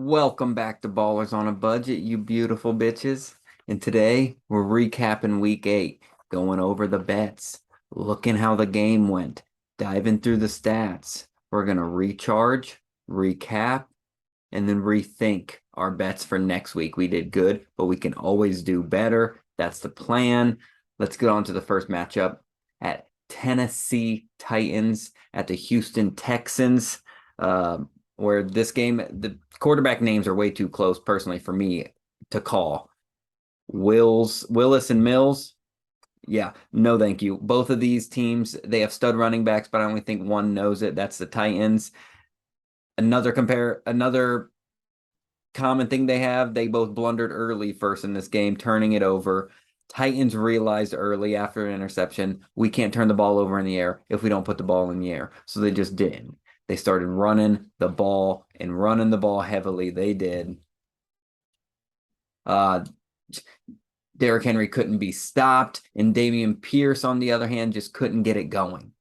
Welcome back to Ballers on a Budget, you beautiful bitches. And today we're recapping week 8, going over the bets, looking how the game went, diving through the stats. We're going to recharge, recap, and then rethink our bets for next week. We did good, but we can always do better. That's the plan. Let's get on to the first matchup at Tennessee Titans at the Houston Texans. Where this game, the quarterback names are way too close, personally, for me to call. Willis and Mills, yeah, no thank you. Both of these teams, they have stud running backs, but I only think one knows it. That's the Titans. Another common thing they have, they both blundered early first in this game, turning it over. Titans realized early after an interception, we can't turn the ball over in the air if we don't put the ball in the air. So they just didn't. They started running the ball and running the ball heavily. They did. Derrick Henry couldn't be stopped, and Dameon Pierce, on the other hand, just couldn't get it going.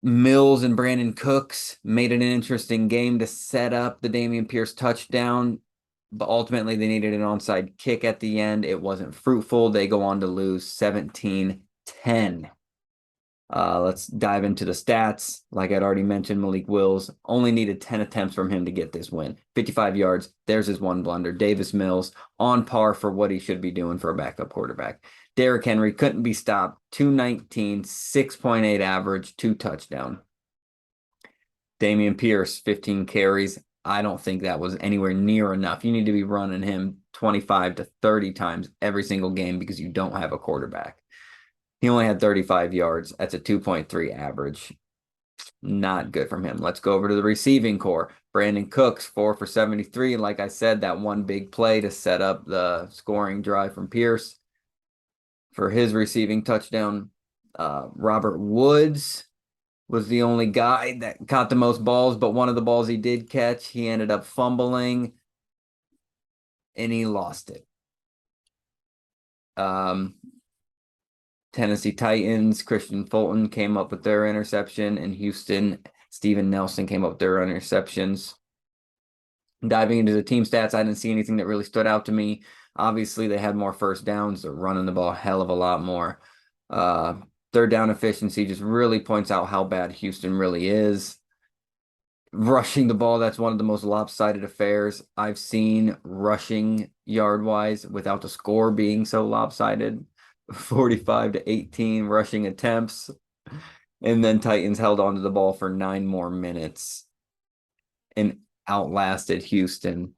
Mills and Brandon Cooks made it an interesting game to set up the Dameon Pierce touchdown, but ultimately they needed an onside kick at the end. It wasn't fruitful. They go on to lose 17-10. Let's dive into the stats. Like I'd already mentioned, Malik Wills only needed 10 attempts from him to get this win. 55 yards. There's his one blunder. Davis Mills on par for what he should be doing for a backup quarterback. Derrick Henry couldn't be stopped. 219, 6.8 average, 2 touchdown. Dameon Pierce, 15 carries. I don't think that was anywhere near enough. You need to be running him 25 to 30 times every single game because you don't have a quarterback. He only had 35 yards. That's a 2.3 average. Not good from him. Let's go over to the receiving core. Brandon Cooks, 4 for 73. Like I said, that one big play to set up the scoring drive from Pierce for his receiving touchdown. Robert Woods was the only guy that caught the most balls, but one of the balls he did catch, he ended up fumbling, and he lost it. Tennessee Titans, Christian Fulton came up with their interception, and Houston, Steven Nelson came up with their interceptions. Diving into the team stats, I didn't see anything that really stood out to me. Obviously, they had more first downs. They're running the ball a hell of a lot more. Third down efficiency just really points out how bad Houston really is. Rushing the ball, that's one of the most lopsided affairs I've seen rushing yard-wise without the score being so lopsided. 45-18 rushing attempts, and then Titans held onto the ball for 9 more minutes and outlasted Houston.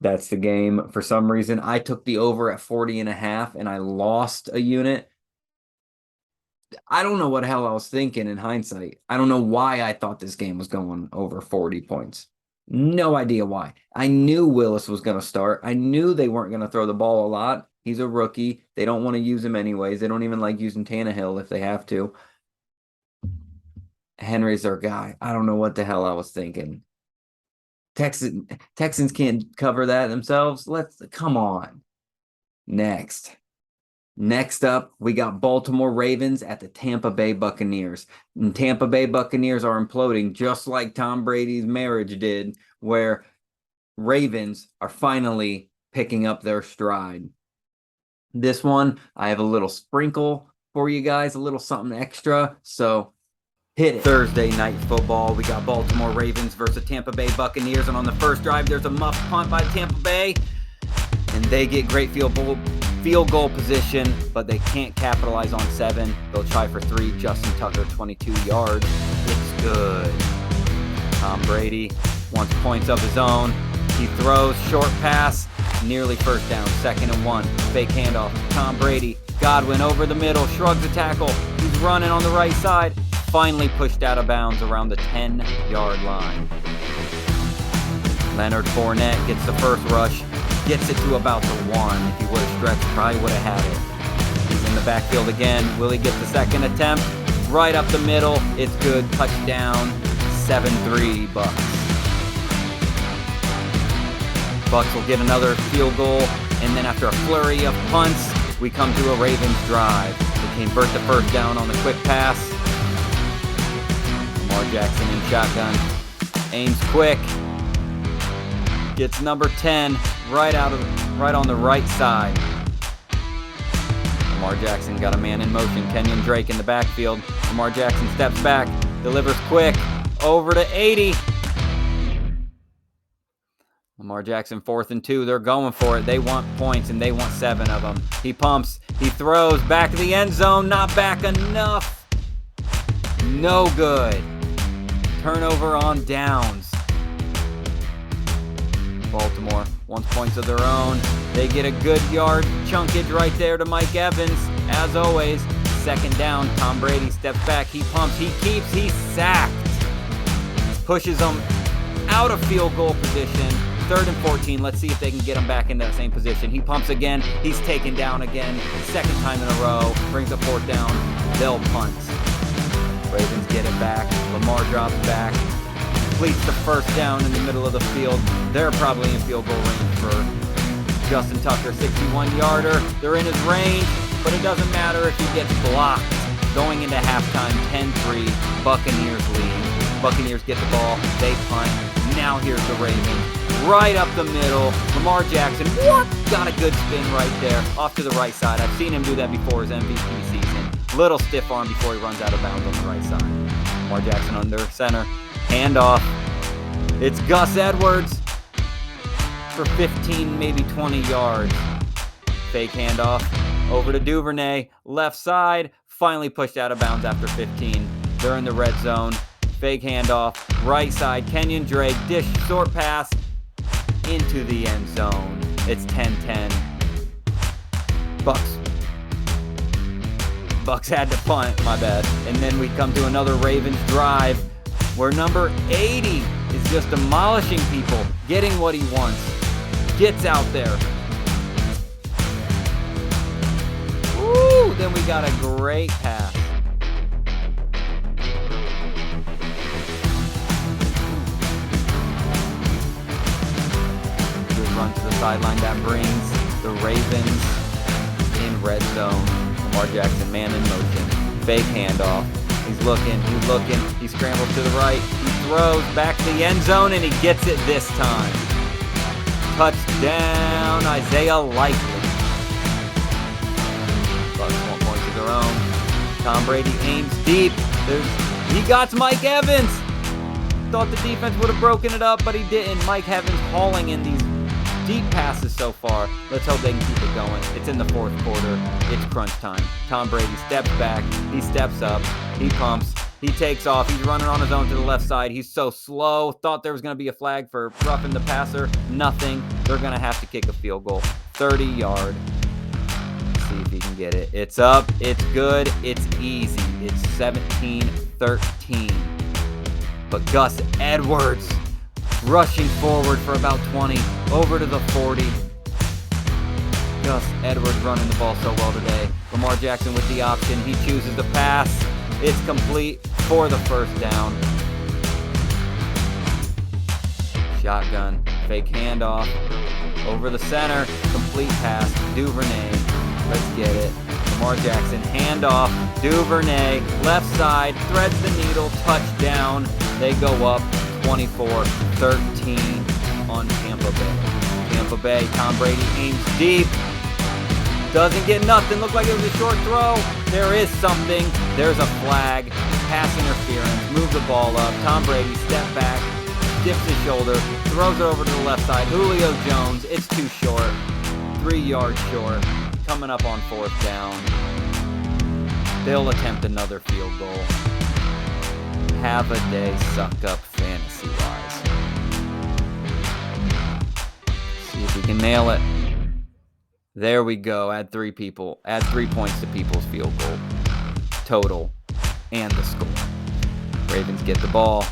That's the game. For some reason, I took the over at 40.5 and I lost a unit. I don't know what hell I was thinking in hindsight. I don't know why I thought this game was going over 40 points. No idea why. I knew Willis was going to start. I knew they weren't going to throw the ball a lot. He's a rookie. They don't want to use him anyways. They don't even like using Tannehill if they have to. Henry's their guy. I don't know what the hell I was thinking. Texans can't cover that themselves. Come on. Next up, we got Baltimore Ravens at the Tampa Bay Buccaneers. And Tampa Bay Buccaneers are imploding just like Tom Brady's marriage did, where Ravens are finally picking up their stride. This one, I have a little sprinkle for you guys, a little something extra, so hit it. Thursday night football, we got Baltimore Ravens versus Tampa Bay Buccaneers, and on the first drive, there's a muff punt by Tampa Bay, and they get great field goal position, but they can't capitalize on 7. They'll try for 3. Justin Tucker, 22 yards. It's good. Tom Brady wants points of his own. He throws, short pass, nearly first down, 2nd and 1. Fake handoff. Tom Brady, Godwin over the middle, shrugs the tackle. He's running on the right side. Finally pushed out of bounds around the 10-yard line. Leonard Fournette gets the first rush, gets it to about the 1. If he would have stretched, probably would have had it. He's in the backfield again. Will he get the second attempt? Right up the middle. It's good. Touchdown. 7-3 Bucks. Bucks will get another field goal, and then after a flurry of punts, we come to a Ravens drive. They convert the first down on the quick pass. Lamar Jackson in shotgun. Aims quick. Gets number 10 right on the right side. Lamar Jackson got a man in motion. Kenyon Drake in the backfield. Lamar Jackson steps back, delivers quick, over to 80. Lamar Jackson 4th and 2. They're going for it. They want points, and they want 7 of them. He pumps. He throws back to the end zone. Not back enough. No good. Turnover on downs. Baltimore wants points of their own. They get a good yard chunkage right there to Mike Evans. As always, 2nd down. Tom Brady steps back. He pumps. He keeps. He's sacked. Pushes them out of field goal position. 3rd and 14. Let's see if they can get him back in that same position. He pumps again. He's taken down again. 2nd time in a row. Brings a 4th down. They'll punt. Ravens get it back. Lamar drops back. Completes the 1st down in the middle of the field. They're probably in field goal range for Justin Tucker. 61-yarder. They're in his range, but it doesn't matter if he gets blocked. Going into halftime, 10-3. Buccaneers lead. Buccaneers get the ball. They punt. Now here's the Ravens. Right up the middle. Lamar Jackson, got a good spin right there. Off to the right side. I've seen him do that before his MVP season. Little stiff arm before he runs out of bounds on the right side. Lamar Jackson under center. Handoff. It's Gus Edwards for 15, maybe 20 yards. Fake handoff. Over to Duvernay. Left side. Finally pushed out of bounds after 15. They're in the red zone. Fake handoff. Right side. Kenyon Drake. Dish short pass into the end zone. It's 10-10. Bucks had to punt. My bad. And then we come to another Ravens drive where number 80 is just demolishing people, getting what he wants. Gets out there. Woo! Then we got a great pass. Good run to the sideline. That brings the Ravens in red zone. Lamar Jackson, man in motion. Fake handoff. He's looking. He scrambles to the right. He throws back to the end zone, and he gets it this time. Touchdown, Isaiah Likely. Bucks want points of their own. Tom Brady aims deep. He got Mike Evans. Thought the defense would have broken it up, but he didn't. Mike Evans hauling in these deep passes so far. Let's hope they can keep it going. It's in the 4th quarter. It's crunch time. Tom Brady steps back. He steps up. He pumps. He takes off. He's running on his own to the left side. He's so slow. Thought there was going to be a flag for roughing the passer. Nothing. They're going to have to kick a field goal. 30-yard. See if he can get it. It's up. It's good. It's easy. It's 17-13. But Gus Edwards rushing forward for about 20. Over to the 40. Gus Edwards running the ball so well today. Lamar Jackson with the option. He chooses to pass. It's complete for the 1st down. Shotgun. Fake handoff. Over the center. Complete pass. Duvernay. Let's get it. Lamar Jackson. Handoff. Duvernay. Left side. Threads the needle. Touchdown. They go up 24-13 on Tampa Bay. Tampa Bay. Tom Brady aims deep. Doesn't get nothing. Looked like it was a short throw. There is something. There's a flag. Pass interference. Move the ball up. Tom Brady step back. Dips his shoulder. Throws it over to the left side. Julio Jones. It's too short. 3 yards short. Coming up on 4th down. They'll attempt another field goal. Have a day, suck up fantasy-wise. See if we can nail it. There we go. Add 3 people. Add 3 points to people's field goal. Total. And the score. Ravens get the ball.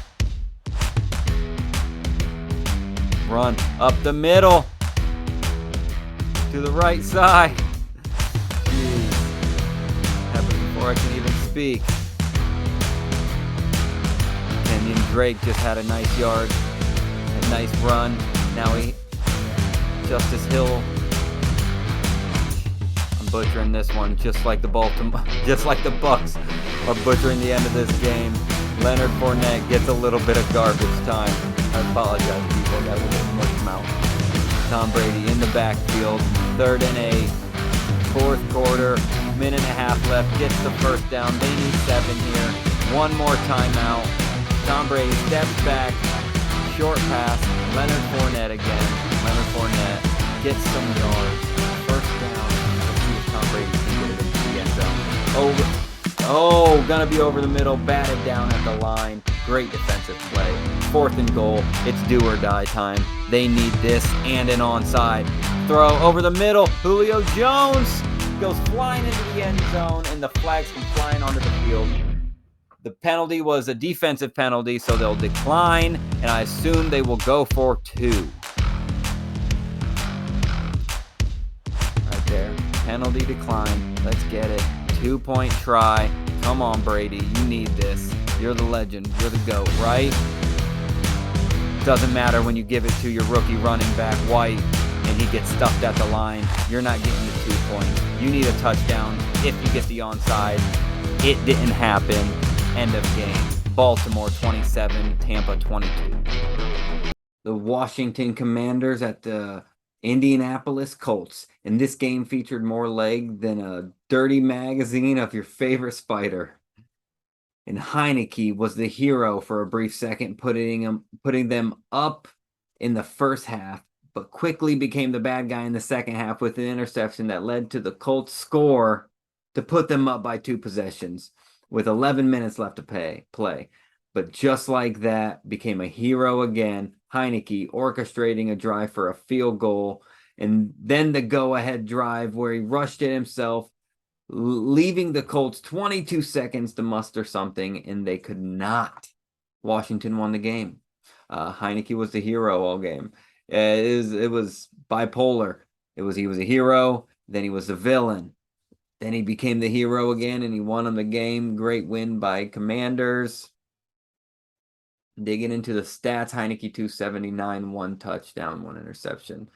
Run up the middle. To the right side. Jeez. Happened before I can even speak. Kenyon Drake just had a nice yard. A nice run. Now Justice Hill. I'm butchering this one just like the Bucks are butchering the end of this game. Leonard Fournette gets a little bit of garbage time. I apologize, people. I got a little bit much mouth. Tom Brady in the backfield. 3rd and 8. 4th quarter. Minute and a half left. Gets the first down. They need 7 here. One more timeout. Tom Brady steps back. Short pass. Leonard Fournette again. Leonard Fournette gets some yards. First down. Let's see if Tom Brady can get it into the end zone. Oh, gonna be over the middle, batted down at the line. Great defensive play. 4th and goal. It's do or die time. They need this and an onside. Throw over the middle. Julio Jones goes flying into the end zone, and the flags come flying onto the field. The penalty was a defensive penalty, so they'll decline, and I assume they will go for 2. Right there. Penalty decline. Let's get it. 2-point try. Come on, Brady. You need this. You're the legend. You're the GOAT, right? Doesn't matter when you give it to your rookie running back, White, and he gets stuffed at the line. You're not getting the 2 points. You need a touchdown if you get the onside. It didn't happen. End of game. Baltimore 27, Tampa 22. The Washington Commanders at the Indianapolis Colts. And this game featured more leg than a dirty magazine of your favorite spider. And Heineke was the hero for a brief second, putting them up in the first half, but quickly became the bad guy in the second half with an interception that led to the Colts score to put them up by 2 possessions with 11 minutes left to play. But just like that, became a hero again. Heineke orchestrating a drive for a field goal, and then the go-ahead drive where he rushed it himself, leaving the Colts 22 seconds to muster something, and they could not. Washington won the game. Heineke was the hero all game. It was bipolar. He was a hero, then he was the villain. Then he became the hero again, and he won him the game. Great win by Commanders. Digging into the stats, Heineke 279, 1 touchdown, 1 interception.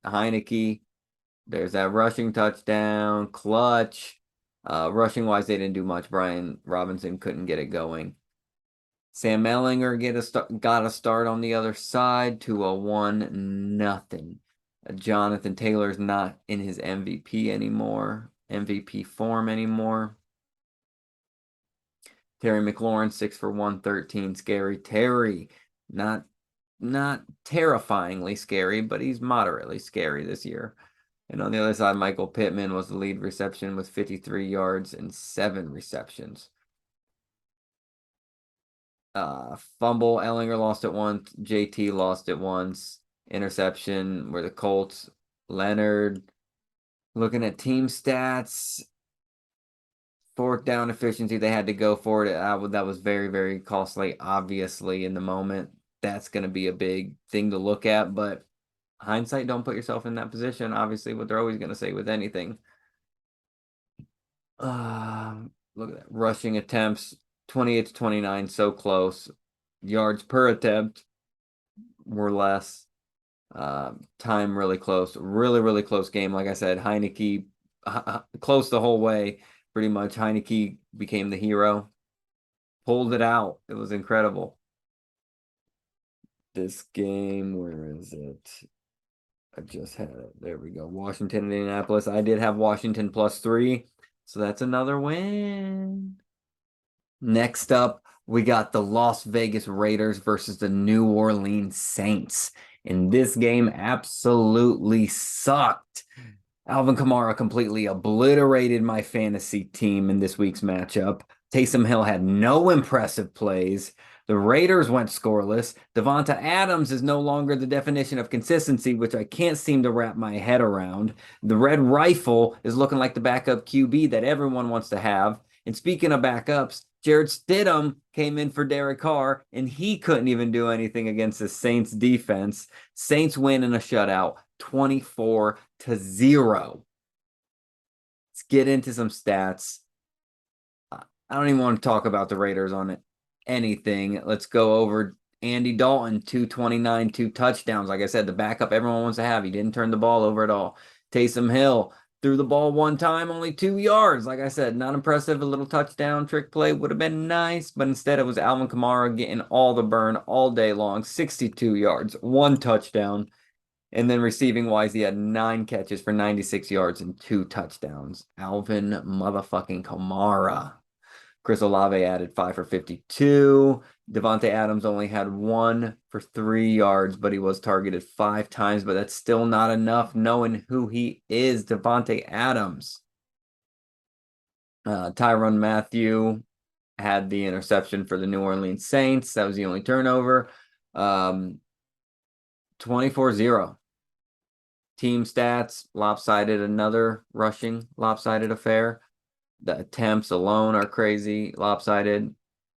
Heineke, there's that rushing touchdown, clutch. Rushing wise, they didn't do much. Brian Robinson couldn't get it going. Sam Ehlinger got a start on the other side to a 1-0. Jonathan Taylor's not in his MVP form anymore. Terry McLaurin, 6 for 113. Scary Terry, not terrifyingly scary, but he's moderately scary this year. And on the other side, Michael Pittman was the lead reception with 53 yards and 7 receptions. Fumble, Ehlinger lost it once. JT lost it once. Interception were the Colts. Leonard, looking at team stats, 4th down efficiency, they had to go for it. That was very, very costly, obviously, in the moment. That's going to be a big thing to look at, but hindsight, don't put yourself in that position. Obviously, what they're always going to say with anything. Look at that. Rushing attempts, 28-29, so close. Yards per attempt were less. Time really close. Really, really close game. Like I said, Heineke close the whole way. Pretty much, Heineke became the hero. Pulled it out. It was incredible. This game, where is it? I just had it. There we go. Washington, Indianapolis. I did have Washington +3, so that's another win. Next up, we got the Las Vegas Raiders versus the New Orleans Saints. And this game absolutely sucked. Alvin Kamara completely obliterated my fantasy team in this week's matchup. Taysom Hill had no impressive plays. The Raiders went scoreless. Devonta Adams is no longer the definition of consistency, which I can't seem to wrap my head around. The Red Rifle is looking like the backup QB that everyone wants to have. And speaking of backups, Jared Stidham came in for Derek Carr, and he couldn't even do anything against the Saints defense. Saints win in a shutout, 24-0. Let's get into some stats. I don't even want to talk about the Raiders on it. Anything. Let's go over Andy Dalton, 229, 2 touchdowns. Like I said, the backup everyone wants to have. He didn't turn the ball over at all. Taysom Hill, Threw the ball one time, only 2 yards. Like I said, not impressive. A little touchdown trick play would have been nice, but instead it was Alvin Kamara getting all the burn all day long. 62 yards, 1 touchdown. And then receiving wise, he had 9 catches for 96 yards and 2 touchdowns. Alvin motherfucking Kamara. Chris Olave added 5 for 52. Devontae Adams only had 1 for 3 yards, but he was targeted 5 times. But that's still not enough, knowing who he is, Devontae Adams. Tyrann Mathieu had the interception for the New Orleans Saints. That was the only turnover. 24-0. Team stats, lopsided, another rushing lopsided affair. The attempts alone are crazy, lopsided.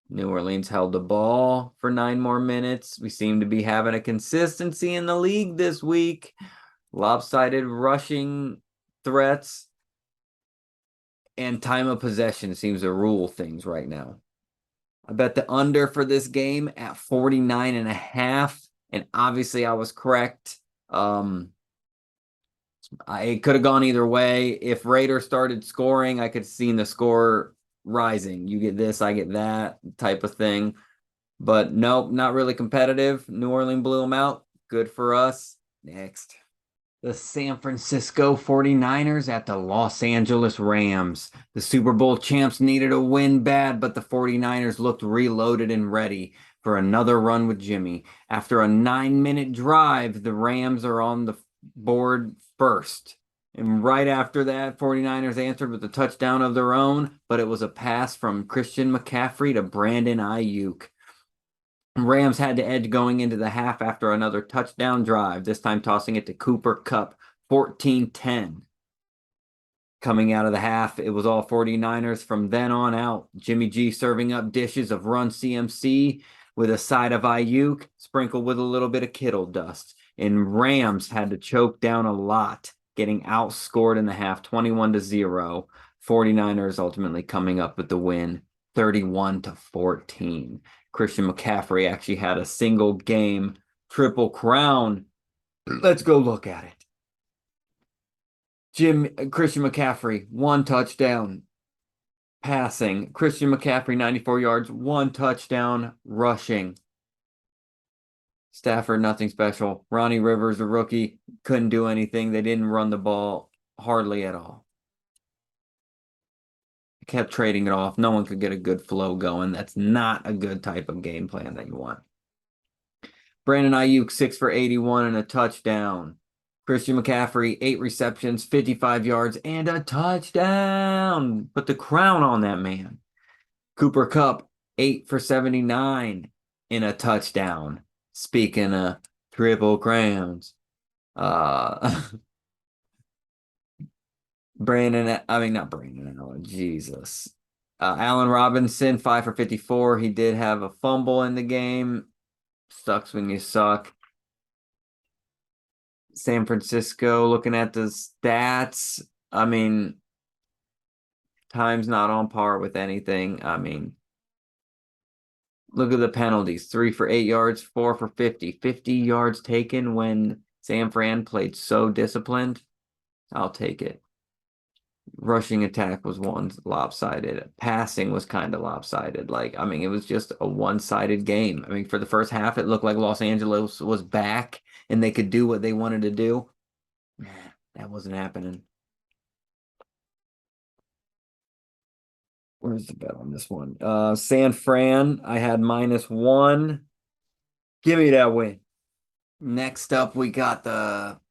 New Orleans held the ball for 9 more minutes. We seem to be having a consistency in the league this week. Lopsided rushing threats and time of possession seems to rule things right now. I bet the under for this game at 49.5, and obviously I was correct. It could have gone either way. If Raiders started scoring, I could have seen the score rising. You get this, I get that type of thing. But nope, not really competitive. New Orleans blew them out. Good for us. Next. The San Francisco 49ers at the Los Angeles Rams. The Super Bowl champs needed a win bad, but the 49ers looked reloaded and ready for another run with Jimmy. After a 9-minute drive, the Rams are on the board first. And right after that, 49ers answered with a touchdown of their own, but it was a pass from Christian McCaffrey to Brandon Ayuk. Rams had the edge going into the half after another touchdown drive, this time tossing it to Cooper Kupp, 14-10. Coming out of the half, it was all 49ers from then on out. Jimmy G serving up dishes of Run CMC with a side of Ayuk, sprinkled with a little bit of Kittle dust. And Rams had to choke down a lot, getting outscored in the half, 21-0. 49ers ultimately coming up with the win, 31-14. Christian McCaffrey actually had a single game triple crown. Let's go look at it. Christian McCaffrey, 1 touchdown passing. Christian McCaffrey, 94 yards, 1 touchdown rushing. Stafford, nothing special. Ronnie Rivers, a rookie, couldn't do anything. They didn't run the ball hardly at all. Kept trading it off. No one could get a good flow going. That's not a good type of game plan that you want. Brandon Ayuk, 6 for 81 and a touchdown. Christian McCaffrey, 8 receptions, 55 yards, and a touchdown. Put the crown on that man. Cooper Kupp, 8 for 79 in a touchdown. Speaking of triple crowns. Not Brandon, Jesus. Allen Robinson, 5 for 54. He did have a fumble in the game. Sucks when you suck. San Francisco, looking at the stats, time's not on par with anything. Look at the penalties. 3 for 8 yards, 4 for 50. 50 yards taken when San Fran played so disciplined. I'll take it. Rushing attack was lopsided. Passing was kind of lopsided. It was just a one-sided game. For the first half, it looked like Los Angeles was back and they could do what they wanted to do. That wasn't happening. Where's the bet on this one? San Fran, I had -1. Give me that win. Next up, we got the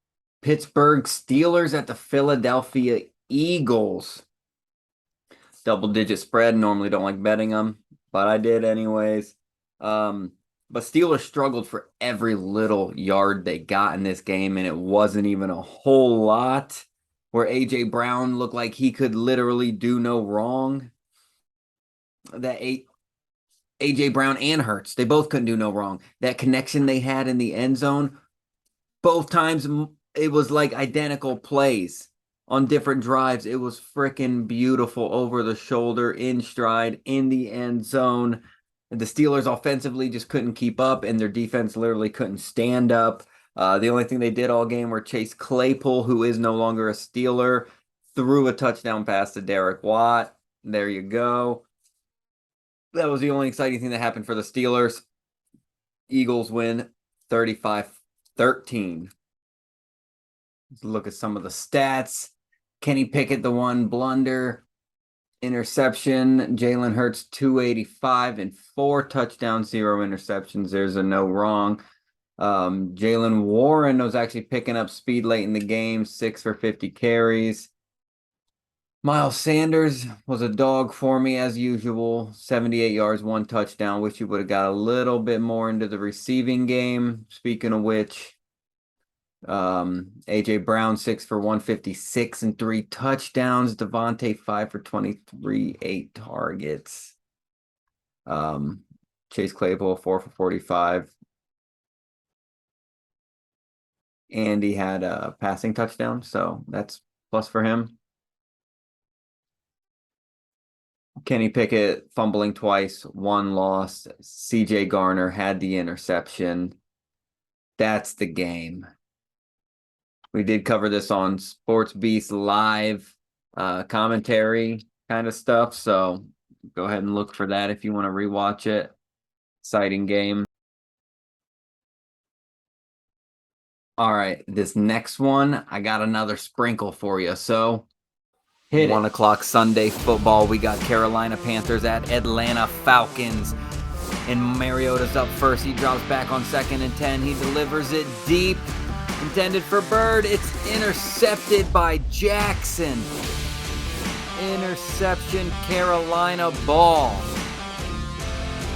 Pittsburgh Steelers at the Philadelphia Eagles. Double-digit spread. Normally don't like betting them, but I did anyways. But Steelers struggled for every little yard they got in this game, and it wasn't even a whole lot, where A.J. Brown looked like he could literally do no wrong. That A.J. Brown and Hurts, they both couldn't do no wrong. That connection they had in the end zone, both times it was like identical plays on different drives. It was freaking beautiful, over the shoulder, in stride, in the end zone. The Steelers offensively just couldn't keep up, and their defense literally couldn't stand up. The only thing they did all game were Chase Claypool, who is no longer a Steeler, threw a touchdown pass to Derek Watt. There you go. That was the only exciting thing that happened for the Steelers. Eagles win 35-13. Let's look at some of the stats. Kenny Pickett, the one blunder. Interception. Jalen Hurts, 285 and 4 touchdowns, 0 interceptions. There's a no wrong. Jalen Warren was actually picking up speed late in the game, 6 for 50 carries. Miles Sanders was a dog for me as usual, 78 yards, 1 touchdown. Wish you would have got a little bit more into the receiving game. Speaking of which, AJ Brown 6 for 156 and 3 touchdowns. Devontae 5 for 23, 8 targets. Chase Claypool 4 for 45. And he had a passing touchdown, so that's plus for him. Kenny Pickett fumbling twice, 1 loss. CJ Garner had the interception. That's the game. We did cover this on Sports Beast live commentary kind of stuff, so go ahead and look for that if you want to rewatch it. Exciting game. All right, this next one, I got another sprinkle for you. So, 1 o'clock Sunday football. We got Carolina Panthers at Atlanta Falcons. And Mariota's up first. He drops back on 2nd and 10. He delivers it deep. Intended for Bird. It's intercepted by Jackson. Interception, Carolina ball.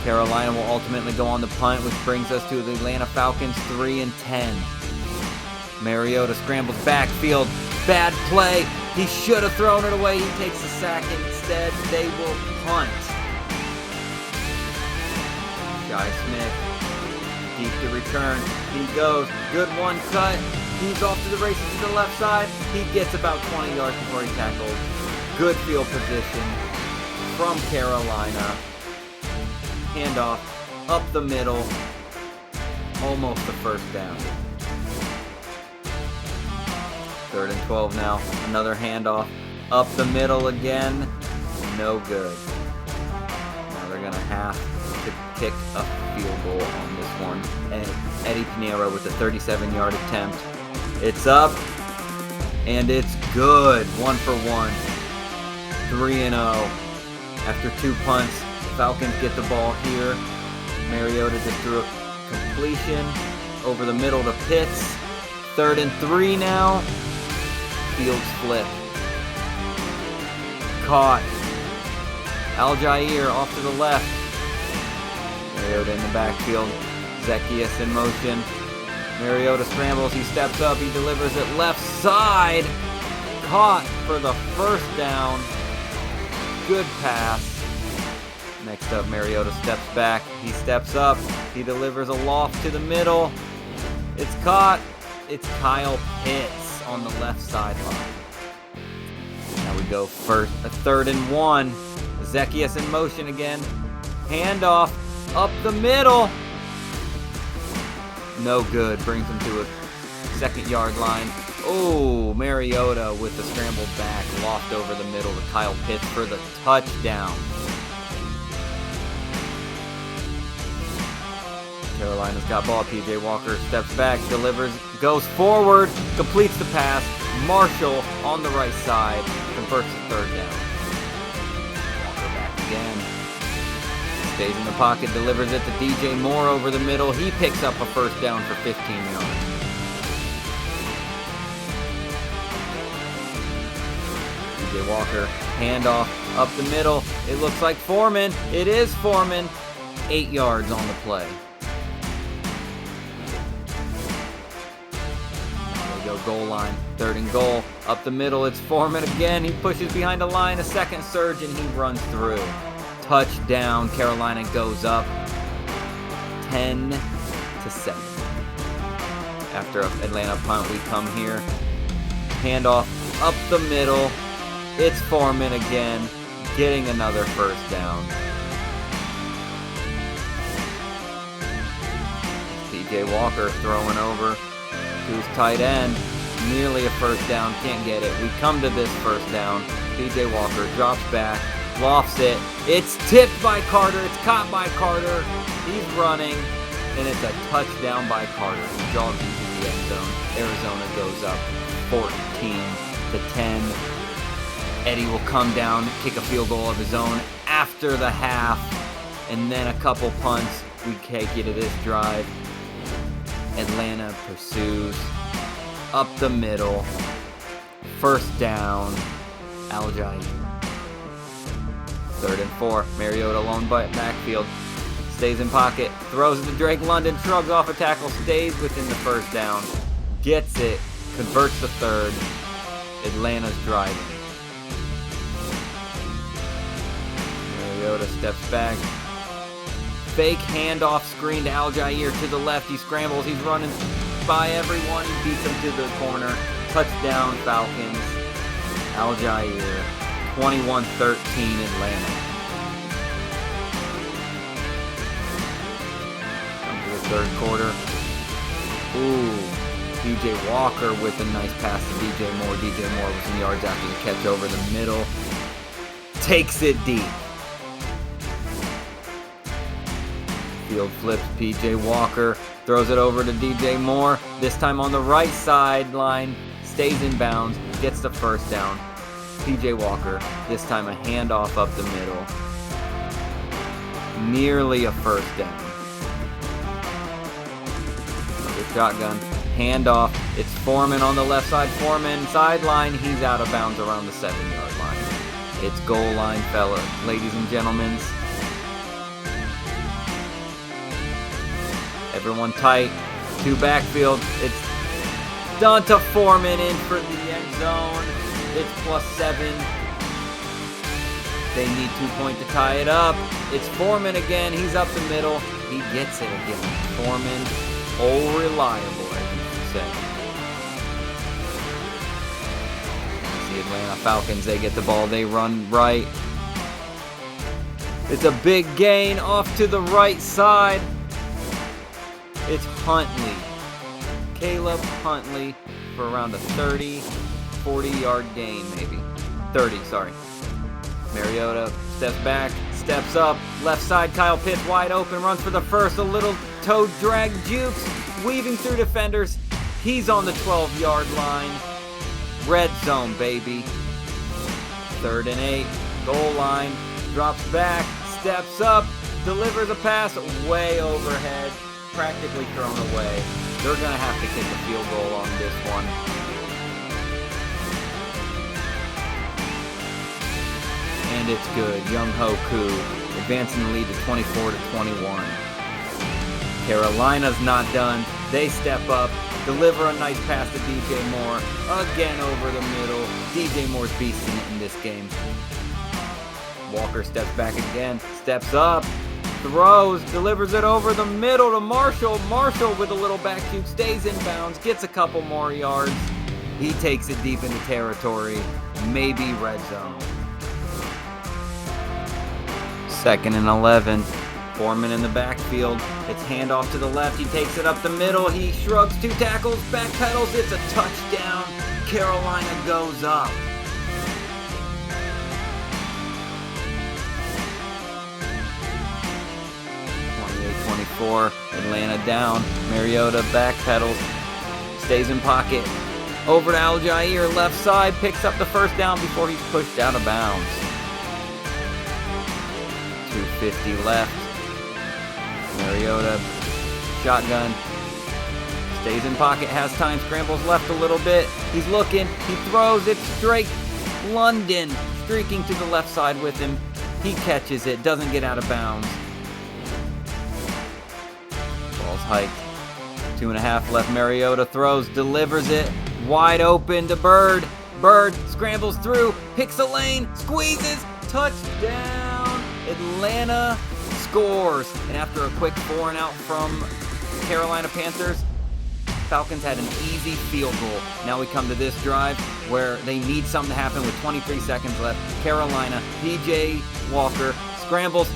Carolina will ultimately go on the punt, which brings us to the Atlanta Falcons 3 and 10. Mariota scrambles backfield. Bad play. He should have thrown it away. He takes the sack. Instead, they will punt. Jai Smith, deep to return. He goes. Good one cut. He's off to the races to the left side. He gets about 20 yards before he tackles. Good field position from Carolina. Handoff up the middle. Almost the first down. 3rd and 12 now. Another handoff up the middle again. No good. Now they're going to have to kick a field goal on this one. And Eddie Pinheiro with a 37-yard attempt. It's up. And it's good. 1 for 1. 3-0. After 2 punts, the Falcons get the ball here. Mariota just threw a completion over the middle to Pitts. 3rd and 3 now. Fields flip. Caught. Al-Jair off to the left. Mariota in the backfield. Zaccheaus in motion. Mariota scrambles. He steps up. He delivers it left side. Caught for the first down. Good pass. Next up, Mariota steps back. He steps up. He delivers a loft to the middle. It's caught. It's Kyle Pitts on the left sideline. Now we go first, a 3rd and 1. Zaccheaus in motion again. Handoff up the middle. No good. Brings him to a 2nd-yard line. Oh, Mariota with the scrambled back, loft over the middle to Kyle Pitts for the touchdown. Carolina's got ball. PJ Walker steps back, delivers, goes forward, completes the pass. Marshall on the right side, converts the 3rd down. Walker back again. Stays in the pocket, delivers it to DJ Moore over the middle. He picks up a 1st down for 15 yards. PJ Walker, handoff up the middle. It looks like Foreman. It is Foreman. 8 yards on the play. Goal line, 3rd and goal, up the middle, it's Foreman again. He pushes behind the line, a 2nd surge, and he runs through. Touchdown, Carolina goes up 10-7. After Atlanta punt, we come here. Handoff up the middle. It's Foreman again, getting another 1st down. PJ Walker throwing over to his tight end. Nearly a first down, can't get it. We come to this first down. PJ Walker drops back, lofts it. It's tipped by Carter. It's caught by Carter. He's running, and it's a touchdown by Carter. He jogs into the end zone. Arizona goes up 14-10. Eddie will come down, kick a field goal of his own after the half, and then a couple punts. We take you to this drive. Atlanta pursues up the middle. First down. Al-Jair. 3rd and 4. Mariota lone backfield. Stays in pocket. Throws it to Drake London. Shrugs off a tackle. Stays within the first down. Gets it. Converts the third. Atlanta's driving. Mariota steps back. Fake handoff screen to Al-Jair to the left. He scrambles. He's running by everyone. He beats him to the corner. Touchdown Falcons. Al-Jair. 21-13 Atlanta. Come to the third quarter. Ooh. DJ Walker with a nice pass to DJ Moore. DJ Moore was some yards after the catch over the middle. Takes it deep. Field flips PJ Walker, throws it over to DJ Moore, this time on the right sideline, stays in bounds, gets the first down. PJ Walker, this time a handoff up the middle. Nearly a first down. Another shotgun, handoff, it's Foreman on the left side, Foreman sideline, he's out of bounds around the 7-yard line. It's goal line, fella, ladies and gentlemen. Everyone tight, 2 backfield, it's Donta Foreman in for the end zone, it's +7, they need 2 points to tie it up, it's Foreman again, he's up the middle, he gets it again, Foreman, reliable as you should say. The Atlanta Falcons, they get the ball, they run right, it's a big gain off to the right side. It's Huntley. Caleb Huntley for around a 40-yard gain, maybe. 30, sorry. Mariota steps back, steps up, left side, Kyle Pitts wide open, runs for the first, a little toe drag, jukes, weaving through defenders. He's on the 12-yard line. Red zone, baby. 3rd and 8, goal line, drops back, steps up, delivers a pass way overhead. Practically thrown away. They're going to have to kick a field goal on this one. And it's good. Younghoe Koo advancing the lead to 24-21. Carolina's not done. They step up, deliver a nice pass to DJ Moore. Again over the middle. DJ Moore's beasting it in this game. Walker steps back again, steps up. Throws, delivers it over the middle to Marshall. Marshall with a little back juke, stays in bounds, gets a couple more yards. He takes it deep into territory, maybe red zone. 2nd and 11. Foreman in the backfield. It's handoff to the left. He takes it up the middle. He shrugs 2 tackles, backpedals. It's a touchdown. Carolina goes up. 24, Atlanta down. Mariota backpedals, stays in pocket. Over to Al-Jair, left side, picks up the first down before he's pushed out of bounds. 2:50 left. Mariota, shotgun, stays in pocket, has time, scrambles left a little bit. He's looking, he throws, it's Drake London streaking to the left side with him. He catches it, doesn't get out of bounds. Ball's hiked. 2.5 left. Mariota throws, delivers it wide open to Bird. Bird scrambles through, picks a lane, squeezes, touchdown. Atlanta scores. And after a quick 4-and-out from Carolina Panthers, Falcons had an easy field goal. Now we come to this drive where they need something to happen with 23 seconds left. Carolina, PJ Walker scrambles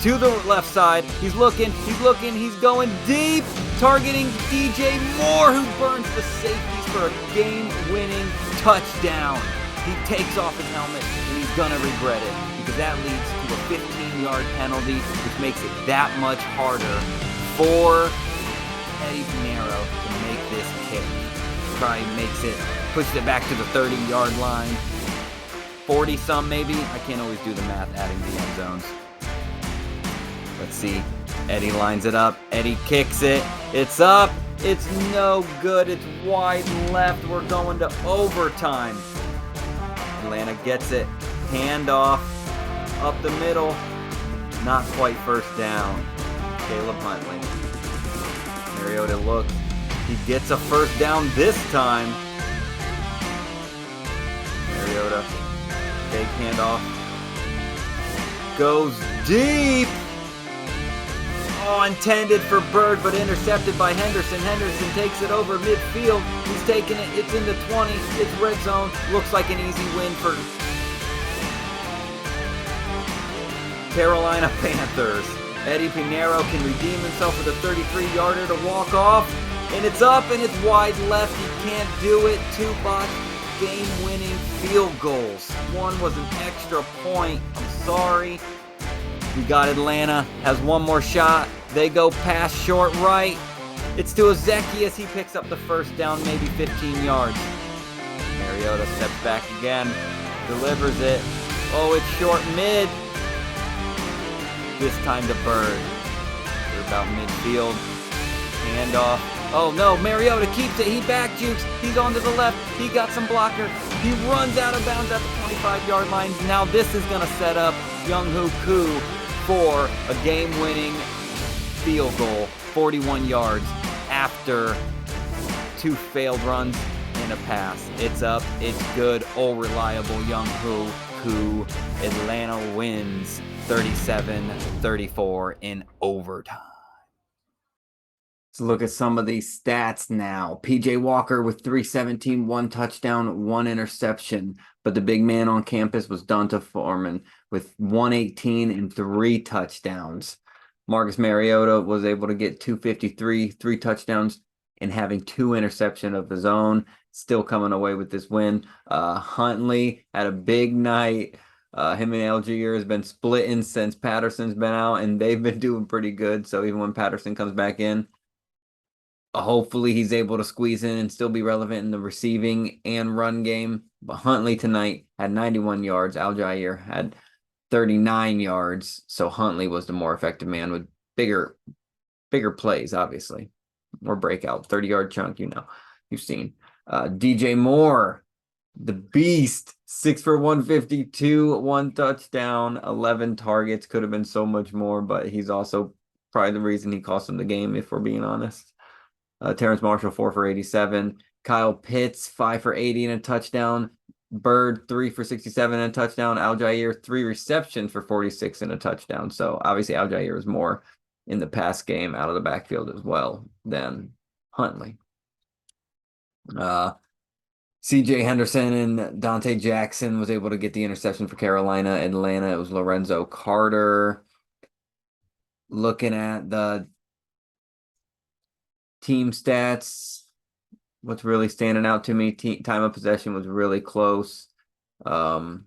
to the left side. He's looking, he's going deep, targeting DJ Moore, who burns the safety's for a game-winning touchdown. He takes off his helmet, and he's going to regret it because that leads to a 15-yard penalty, which makes it that much harder for Eddie Piñeiro to make this kick. Probably pushes it back to the 30-yard line. 40-some maybe. I can't always do the math adding the end zones. Let's see. Eddie lines it up. Eddie kicks it. It's up. It's no good. It's wide left. We're going to overtime. Atlanta gets it. Handoff up the middle. Not quite first down. Caleb Huntley. Mariota looks. He gets a first down this time. Mariota. Big handoff. Goes deep. Oh, intended for Bird, but intercepted by Henderson. Henderson takes it over midfield. He's taking it. It's in the 20. It's red zone. Looks like an easy win for Carolina Panthers. Eddie Piñeiro can redeem himself with a 33-yarder to walk off. And it's up and it's wide left. He can't do it. 2 botched game-winning field goals. One was an extra point. I'm sorry. We got Atlanta, has one more shot. They go pass short right. It's to Ezekias. He picks up the first down, maybe 15 yards. Mariota steps back again, delivers it. Oh, it's short mid. This time to Bird. They're about midfield. Handoff. Oh no, Mariota keeps it. He back jukes. He's on to the left. He got some blocker. He runs out of bounds at the 25-yard line. Now this is going to set up Younghoe Koo for a game-winning field goal, 41 yards after 2 failed runs and a pass. It's up, it's good, all reliable Younghoe Koo. Atlanta wins 37-34 in overtime. Let's look at some of these stats now. PJ Walker with 317, 1 touchdown, 1 interception. But the big man on campus was Donta Foreman with 118 and 3 touchdowns. Marcus Mariota was able to get 253, 3 touchdowns, and having 2 interceptions of his own. Still coming away with this win. Huntley had a big night. Him and Algier has been splitting since Patterson's been out, and they've been doing pretty good. So even when Patterson comes back in, hopefully he's able to squeeze in and still be relevant in the receiving and run game. But Huntley tonight had 91 yards. Algier had 39 yards. So Huntley was the more effective man with bigger plays, obviously. More breakout, 30-yard chunk, you've seen. DJ Moore, the beast, 6 for 152, 1 touchdown, 11 targets. Could have been so much more, but he's also probably the reason he cost him the game, if we're being honest. Terrence Marshall, 4 for 87. Kyle Pitts, 5 for 80 and a touchdown. Bird, 3 for 67 and a touchdown. Algier, 3 receptions for 46 and a touchdown. So obviously Algier is more in the pass game out of the backfield as well than Huntley. CJ Henderson and Dante Jackson was able to get the interception for Carolina. Atlanta, it was Lorenzo Carter. Looking at the team stats, what's really standing out to me, time of possession was really close. I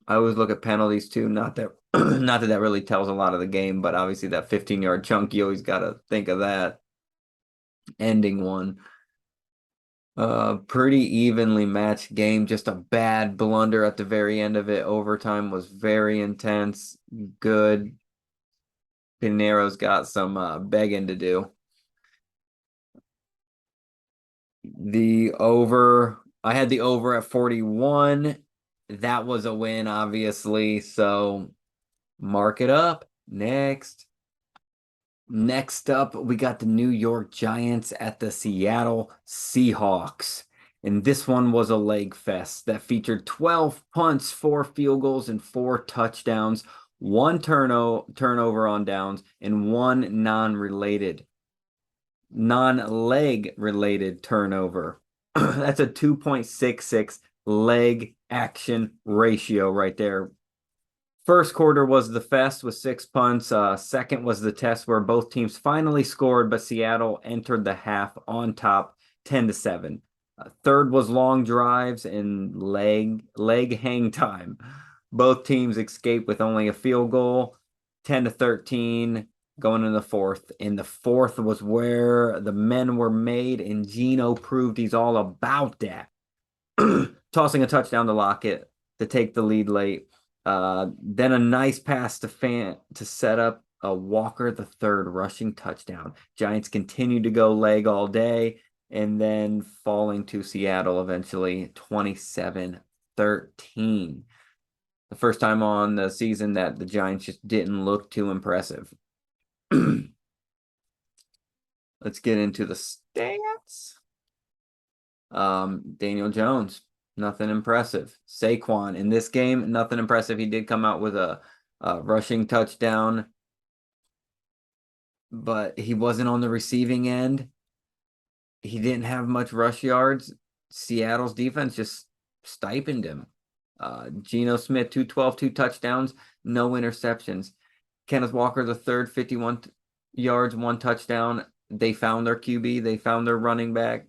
always look at penalties too, not that that really tells a lot of the game, but obviously that 15-yard chunk, you always got to think of that ending one. Pretty evenly matched game, just a bad blunder at the very end of it. Overtime was very intense, good. Piñeiro's got some begging to do. I had the over at 41. That was a win, obviously. So mark it up. Next up, we got the New York Giants at the Seattle Seahawks. And this one was a leg fest that featured 12 punts, 4 field goals, and 4 touchdowns, 1 turnover on downs, and 1 non-leg related turnover. That's a 2.66 leg action ratio right there. First quarter was the fest with 6 punts. Second was the test where both teams finally scored, but Seattle entered the half on top 10-7. Third was long drives and leg hang time. Both teams escaped with only a field goal, 10-13 going in the fourth. And the fourth was where the men were made, and Geno proved he's all about that. Tossing a touchdown to Lockett to take the lead late. Then a nice pass to Fant to set up a Walker the third rushing touchdown. Giants continued to go leg all day, and then falling to Seattle eventually 27-13. The first time on the season that the Giants just didn't look too impressive. Let's get into the stats. Daniel Jones, nothing impressive. Saquon in this game, nothing impressive. He did come out with a rushing touchdown, but he wasn't on the receiving end. He didn't have much rush yards. Seattle's defense just stipended him. Geno Smith, 212, 2 touchdowns, no interceptions. Kenneth Walker, the third, 51 yards, 1 touchdown. They found their QB. They found their running back.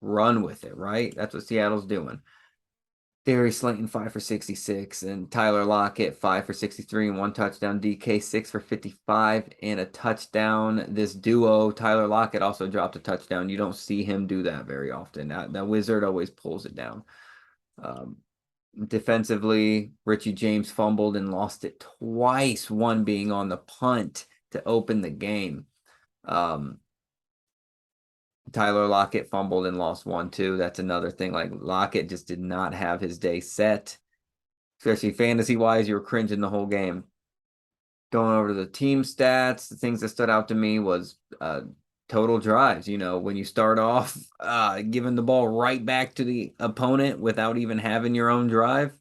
Run with it, right? That's what Seattle's doing. Darius Slayton, 5 for 66, and Tyler Lockett, 5 for 63 and 1 touchdown. DK, 6 for 55 and a touchdown. This duo, Tyler Lockett, also dropped a touchdown. You don't see him do that very often. That wizard always pulls it down. Defensively, Richie James fumbled and lost it twice, one being on the punt to open the game. Tyler Lockett fumbled and lost 1 too. That's another thing. Like, Lockett just did not have his day set, especially fantasy-wise. You were cringing the whole game. Going over to the team stats, the things that stood out to me was total drives. You know, when you start off giving the ball right back to the opponent without even having your own drive,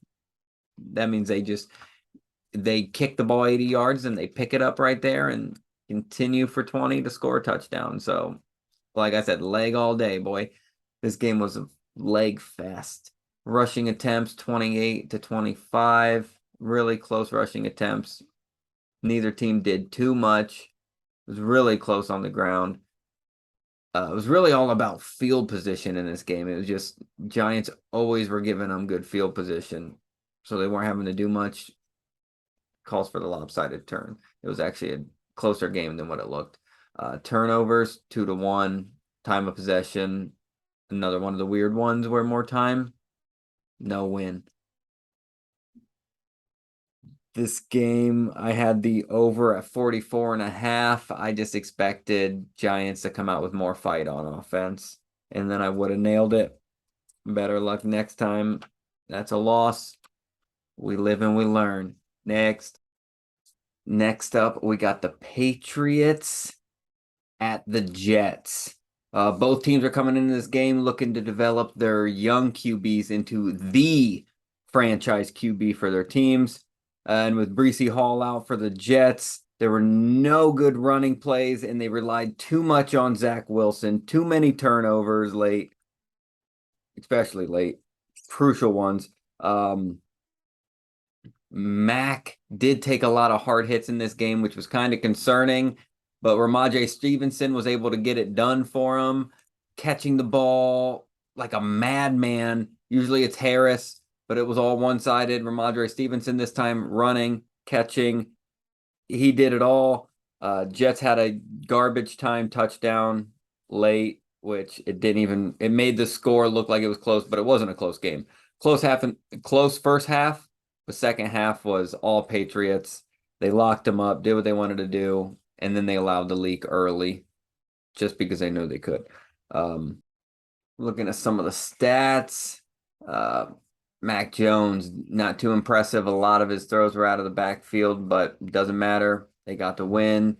that means they kick the ball 80 yards and they pick it up right there and continue for 20 to score a touchdown. So, like I said, leg all day, boy. This game was a leg fest. Rushing attempts, 28-25. Really close rushing attempts. Neither team did too much. It was really close on the ground. It was really all about field position in this game. It was just Giants always were giving them good field position, so they weren't having to do much. Calls for the lopsided turn. It was actually a closer game than what it looked. Turnovers, 2-1. Time of possession, another one of the weird ones where more time, no win. This game, I had the over at 44.5. I just expected Giants to come out with more fight on offense, and then I would have nailed it. Better luck next time. That's a loss. We live and we learn. Next up, we got the Patriots at the Jets. Both teams are coming into this game looking to develop their young QBs into the franchise QB for their teams. And with Breece Hall out for the Jets, there were no good running plays, and they relied too much on Zach Wilson. Too many turnovers late, especially late, crucial ones. Mac did take a lot of hard hits in this game, which was kind of concerning. But Rhamondre Stevenson was able to get it done for him, catching the ball like a madman. Usually it's Harris, but it was all one-sided. Rhamondre Stevenson this time running, catching. He did it all. Jets had a garbage time touchdown late, which it made the score look like it was close, but it wasn't a close game. Close first half. The second half was all Patriots. They locked them up, did what they wanted to do, and then they allowed the leak early just because they knew they could. Looking at some of the stats, Mac Jones, not too impressive. A lot of his throws were out of the backfield, but it doesn't matter. They got the win.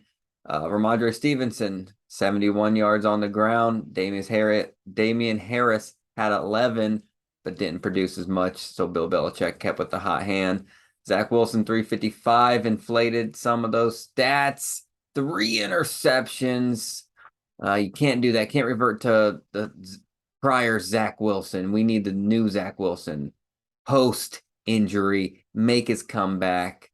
Rhamondre Stevenson, 71 yards on the ground. Damian Harris had 11, but didn't produce as much, so Bill Belichick kept with the hot hand. Zach Wilson, 355, inflated some of those stats. 3 interceptions. You can't do that. Can't revert to the prior Zach Wilson. We need the new Zach Wilson. Post-injury, make his comeback.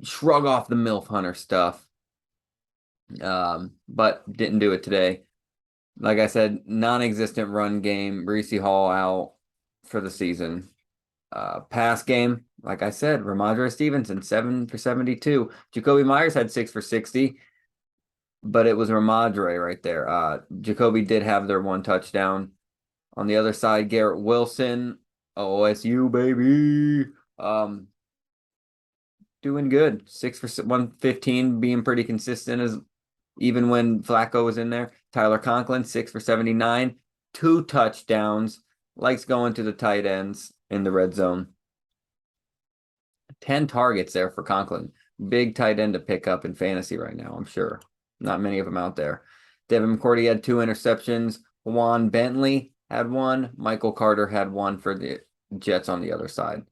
Shrug off the MILF Hunter stuff. But didn't do it today. Like I said, non-existent run game. Breece Hall out for the season. Pass game, like I said, Rhamondre Stevenson, 7 for 72. Jacoby Myers had 6 for 60, but it was Rhamondre right there. Jacoby did have their one touchdown. On the other side, Garrett Wilson, OSU baby. Doing good. 6 for 115, being pretty consistent as even when Flacco was in there. Tyler Conklin, 6 for 79, 2 touchdowns. Likes going to the tight ends in the red zone. 10 targets there for Conklin. Big tight end to pick up in fantasy right now, I'm sure. Not many of them out there. Devin McCourty had 2 interceptions. Juan Bentley had 1. Michael Carter had 1 for the Jets on the other side.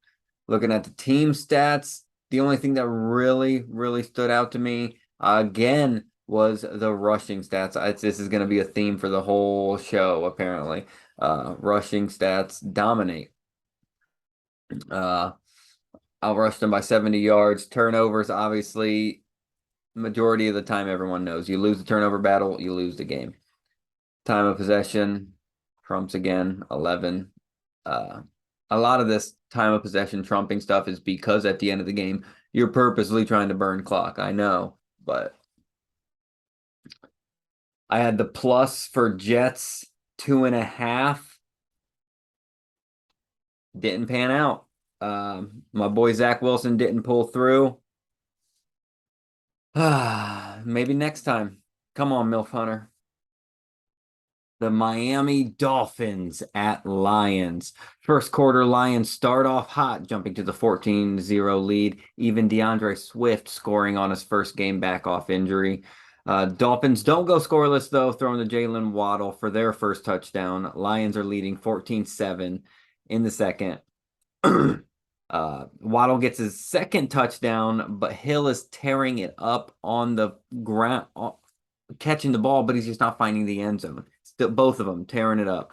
Looking at the team stats, the only thing that really stood out to me, again, was the rushing stats. This is going to be a theme for the whole show, apparently. Rushing stats dominate. Outrushed them by 70 yards. Turnovers, obviously, majority of the time, everyone knows. You lose the turnover battle, you lose the game. Time of possession, trumps again, 11. A lot of this time of possession trumping stuff is because at the end of the game, you're purposely trying to burn clock. I know, but I had the plus for Jets 2.5. Didn't pan out. My boy Zach Wilson didn't pull through. Maybe next time. Come on, MILF Hunter. The Miami Dolphins at Lions. First quarter, Lions start off hot, jumping to the 14-0 lead. Even DeAndre Swift scoring on his first game back off injury. Dolphins don't go scoreless, though, throwing to Jalen Waddle for their first touchdown. Lions are leading 14-7 in the second. Waddle gets his second touchdown, but Hill is tearing it up on the ground, catching the ball, but he's just not finding the end zone. Still, both of them tearing it up.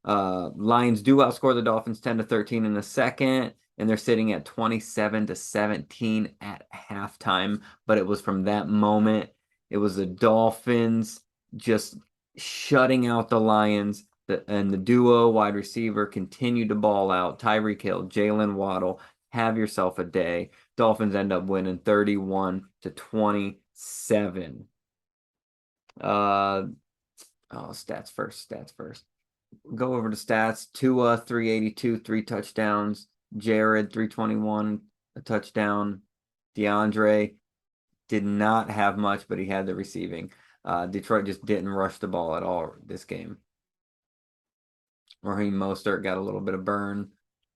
Lions do outscore the Dolphins 10-13 in the second, and they're sitting at 27-17 at halftime. But it was from that moment, it was the Dolphins just shutting out the Lions. And the duo wide receiver continued to ball out. Tyreek Hill, Jalen Waddle, have yourself a day. Dolphins end up winning 31-27. Stats first. Go over to stats. Tua, 382, 3 touchdowns. Jared, 321, a touchdown. DeAndre did not have much, but he had the receiving. Detroit just didn't rush the ball at all this game. Raheem Mostert got a little bit of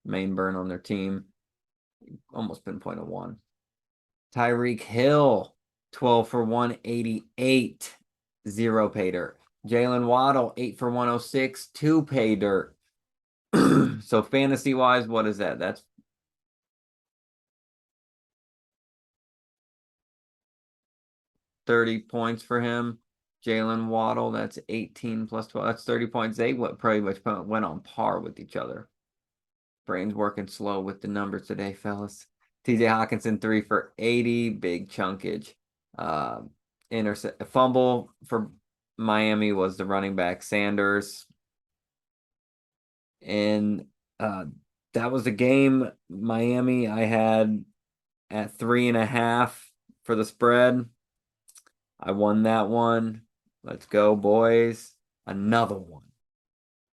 main burn on their team. Almost pinpoint of 1. Tyreek Hill, 12 for 188, 0 pay dirt. Jalen Waddle, 8 for 106, 2 pay dirt. So fantasy-wise, what is that? That's 30 points for him. Jalen Waddle, that's 18 plus 12. That's 30 points. They pretty much went on par with each other. Brain's working slow with the numbers today, fellas. TJ Hawkinson, 3 for 80, big chunkage. Fumble for Miami was the running back Sanders. And that was the game. Miami, I had at 3.5 for the spread. I won that one. Let's go, boys. Another one.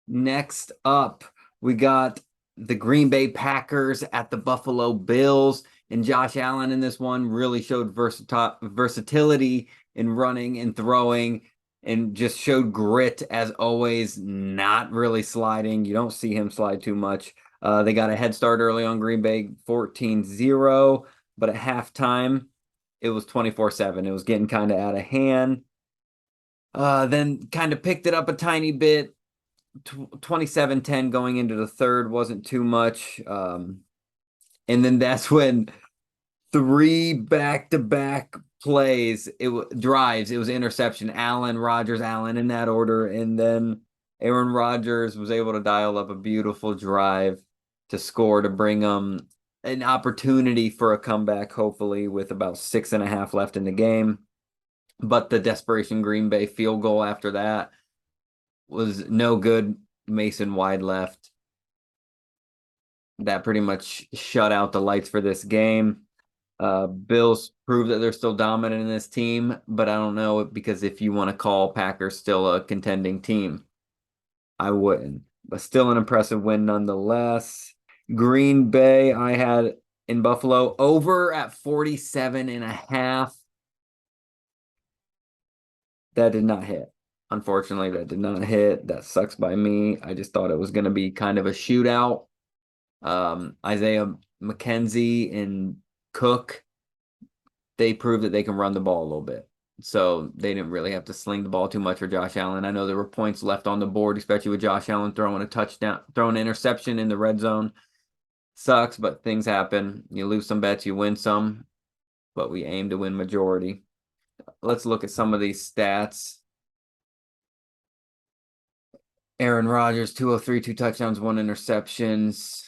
Next up, we got the Green Bay Packers at the Buffalo Bills. And Josh Allen in this one really showed versatility in running and throwing and just showed grit as always, not really sliding. You don't see him slide too much. They got a head start early on Green Bay, 14-0, but at halftime, it was 24-7. It was getting kind of out of hand. Then kind of picked it up a tiny bit. 27-10 going into the third wasn't too much. And then that's when 3 back-to-back plays, drives, it was interception. Allen, Rodgers, Allen in that order. And then Aaron Rodgers was able to dial up a beautiful drive to score to bring them an opportunity for a comeback, hopefully, with about 6.5 left in the game. But the desperation Green Bay field goal after that was no good. Mason wide left. That pretty much shut out the lights for this game. Bills prove that they're still dominant in this team, but I don't know because if you want to call Packers still a contending team, I wouldn't. But still an impressive win nonetheless. Green Bay, I had in Buffalo over at 47.5. That did not hit. Unfortunately, that did not hit. That sucks by me. I just thought it was going to be kind of a shootout. Isaiah McKenzie and Cook, they proved that they can run the ball a little bit. So they didn't really have to sling the ball too much for Josh Allen. I know there were points left on the board, especially with Josh Allen throwing a touchdown, throwing an interception in the red zone. Sucks, but things happen. You lose some bets, you win some, but we aim to win majority. Let's look at some of these stats. Aaron Rodgers, 203, 2 touchdowns, 1 interceptions.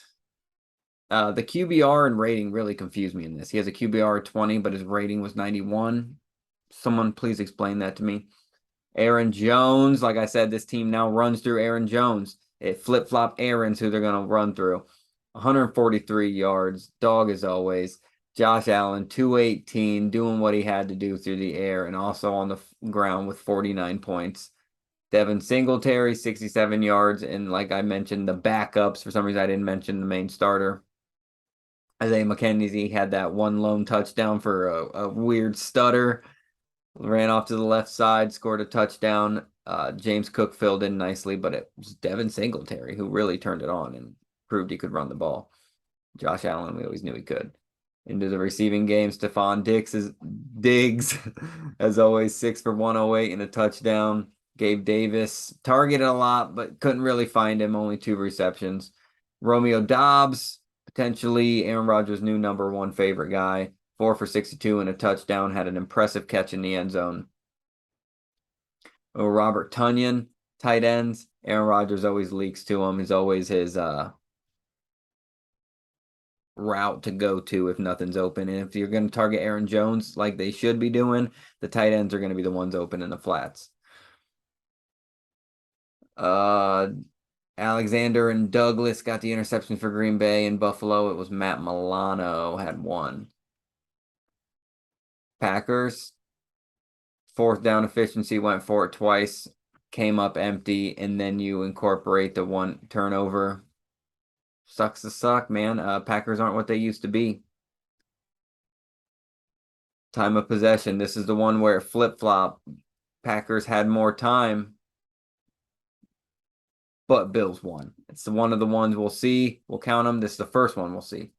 The QBR and rating really confused me in this. He has a QBR of 20, but his rating was 91. Someone please explain that to me. Aaron Jones, like I said, this team now runs through Aaron Jones. It flip-flop Aaron's who they're going to run through. 143 yards, dog as always. Josh Allen, 218, doing what he had to do through the air and also on the ground with 49 points. Devin Singletary, 67 yards. And like I mentioned, the backups, for some reason I didn't mention the main starter. Isaiah McKenzie had that one lone touchdown for a weird stutter. Ran off to the left side, scored a touchdown. James Cook filled in nicely, but it was Devin Singletary who really turned it on and proved he could run the ball. Josh Allen, we always knew he could. Into the receiving game, Stephon Diggs, as always, 6 for 108 and a touchdown. Gabe Davis targeted a lot, but couldn't really find him. Only 2 receptions. Romeo Doubs, potentially Aaron Rodgers' new number 1 favorite guy. 4 for 62 and a touchdown. Had an impressive catch in the end zone. Oh, Robert Tonyan, tight ends. Aaron Rodgers always leaks to him. He's always his route to go to if nothing's open. And if you're going to target Aaron Jones like they should be doing, the tight ends are going to be the ones open in the flats. Alexander and Douglas got the interception for Green Bay. In Buffalo, it was Matt Milano had 1. Packers, 4th down efficiency, went for it twice, came up empty, and then you incorporate the 1 turnover. Sucks to suck, man. Packers aren't what they used to be. Time of possession. This is the one where flip-flop. Packers had more time, but Bills won. It's one of the ones we'll see. We'll count them. This is the first one we'll see.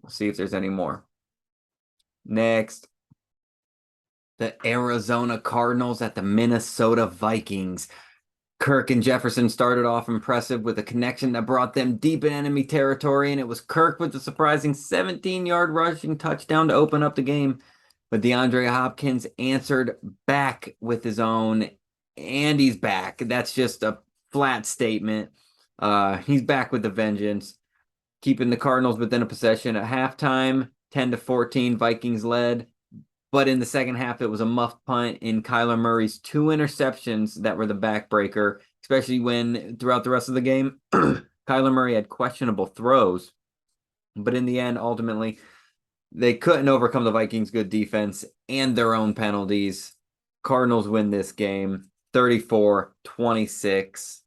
We'll see if there's any more. Next, the Arizona Cardinals at the Minnesota Vikings. Kirk and Jefferson started off impressive with a connection that brought them deep in enemy territory, and it was Kirk with the surprising 17-yard rushing touchdown to open up the game. But DeAndre Hopkins answered back with his own, and he's back. That's just a flat statement. He's back with the vengeance, keeping the Cardinals within a possession at halftime. 10-14, Vikings led. But in the second half, it was a muffed punt in Kyler Murray's 2 interceptions that were the backbreaker, especially when throughout the rest of the game, Kyler Murray had questionable throws. But in the end, ultimately, they couldn't overcome the Vikings' good defense and their own penalties. Cardinals win this game 34-26.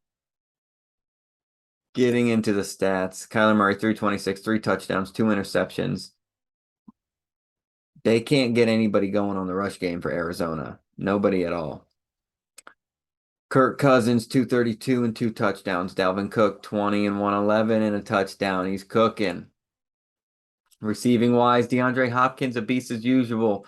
Getting into the stats, Kyler Murray, 326, 3 touchdowns, 2 interceptions. They can't get anybody going on the rush game for Arizona. Nobody at all. Kirk Cousins, 232 and 2 touchdowns. Dalvin Cook, 20 and 111 and a touchdown. He's cooking. Receiving wise, DeAndre Hopkins, a beast as usual.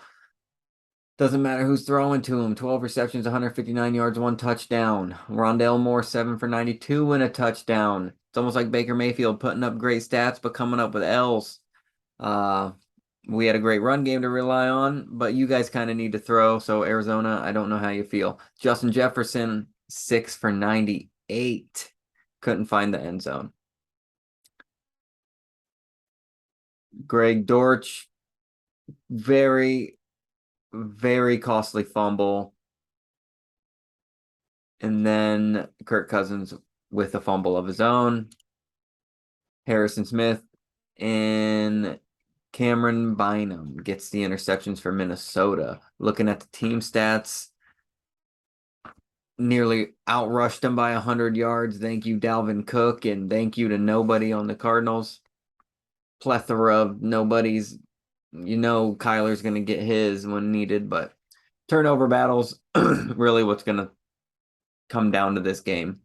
Doesn't matter who's throwing to him. 12 receptions, 159 yards, 1 touchdown. Rondale Moore, 7 for 92 and a touchdown. It's almost like Baker Mayfield putting up great stats, but coming up with L's. We had a great run game to rely on, but you guys kind of need to throw. So Arizona, I don't know how you feel. Justin Jefferson, 6 for 98. Couldn't find the end zone. Greg Dortch, very, very costly fumble. And then Kirk Cousins with a fumble of his own. Harrison Smith and Cameron Bynum gets the interceptions for Minnesota. Looking at the team stats, nearly outrushed them by 100 yards. Thank you, Dalvin Cook, and thank you to nobody on the Cardinals. Plethora of nobodies. You know Kyler's going to get his when needed, but turnover battles really what's going to come down to this game.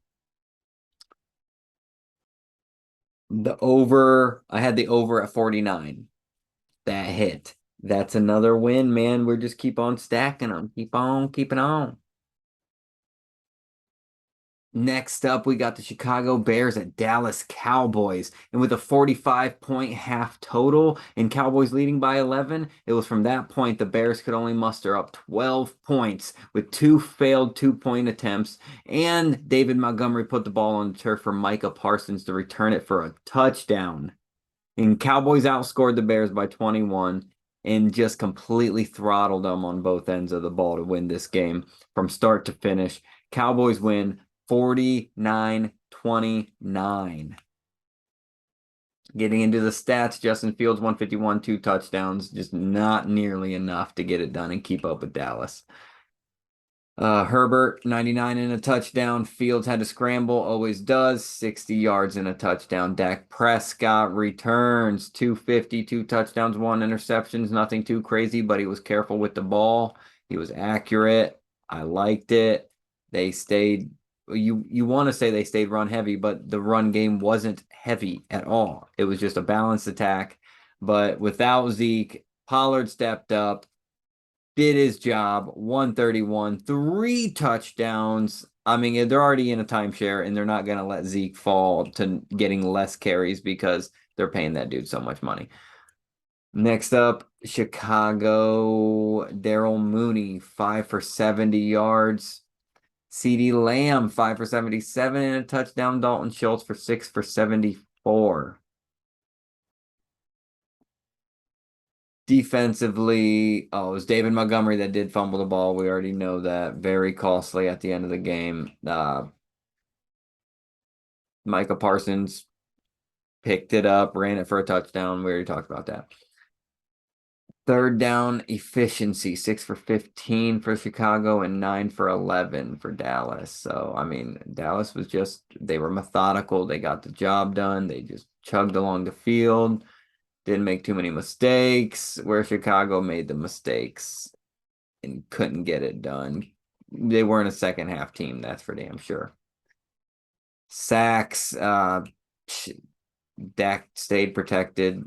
I had the over at 49. That hit. That's another win, man. We're just keep on stacking them. Keep on keeping on. Next up, we got the Chicago Bears at Dallas Cowboys. And with a 45-point half total and Cowboys leading by 11, it was from that point the Bears could only muster up 12 points with 2 failed 2-point attempts. And David Montgomery put the ball on the turf for Micah Parsons to return it for a touchdown. And Cowboys outscored the Bears by 21 and just completely throttled them on both ends of the ball to win this game from start to finish. Cowboys win 49-29. Getting into the stats, Justin Fields 151, 2 touchdowns, just not nearly enough to get it done and keep up with Dallas. Herbert 99 and a touchdown. Fields had to scramble, always does. 60 yards and a touchdown. Dak Prescott returns 250, 2 touchdowns, 1 interceptions. Nothing too crazy, but he was careful with the ball. He was accurate. I liked it. They stayed. You want to say they stayed run heavy, but the run game wasn't heavy at all. It was just a balanced attack. But without Zeke, Pollard stepped up, did his job, 131, 3 touchdowns. I mean, they're already in a timeshare, and they're not going to let Zeke fall to getting less carries because they're paying that dude so much money. Next up, Chicago, Darrell Mooney, 5 for 70 yards. CeeDee Lamb, 5 for 77 and a touchdown. Dalton Schultz for 6 for 74. Defensively, it was David Montgomery that did fumble the ball. We already know that. Very costly at the end of the game. Micah Parsons picked it up, ran it for a touchdown. We already talked about that. Third down efficiency, 6 for 15 for Chicago and 9 for 11 for Dallas. So, I mean, Dallas was they were methodical. They got the job done. They just chugged along the field. Didn't make too many mistakes, where Chicago made the mistakes and couldn't get it done. They weren't a second half team, that's for damn sure. Sacks, Dak stayed protected.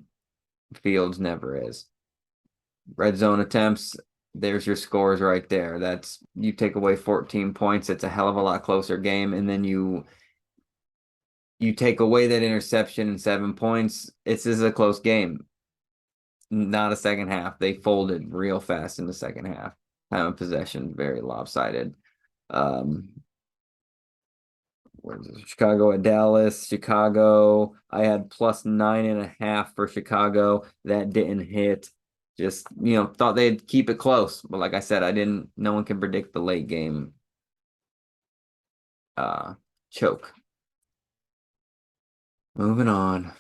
Fields never is. Red zone attempts, there's your scores right there. You take away 14 points, it's a hell of a lot closer game, and then you take away that interception and 7 points. This is a close game. Not a second half. They folded real fast in the second half. Time of possession, very lopsided. Chicago at Dallas. Chicago, I had plus 9.5 for Chicago. That didn't hit. Just, thought they'd keep it close. But like I said, no one can predict the late game choke. Moving on.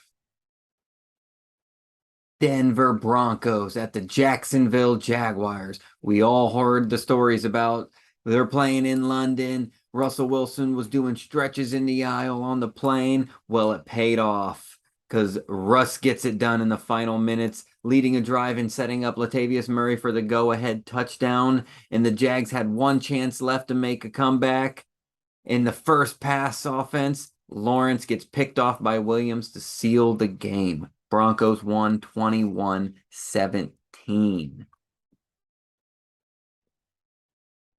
Denver Broncos at the Jacksonville Jaguars. We all heard the stories about they're playing in London. Russell Wilson was doing stretches in the aisle on the plane. Well, it paid off because Russ gets it done in the final minutes, leading a drive and setting up Latavius Murray for the go-ahead touchdown. And the Jags had one chance left to make a comeback. In the first pass offense, Lawrence gets picked off by Williams to seal the game. Broncos won 21-17.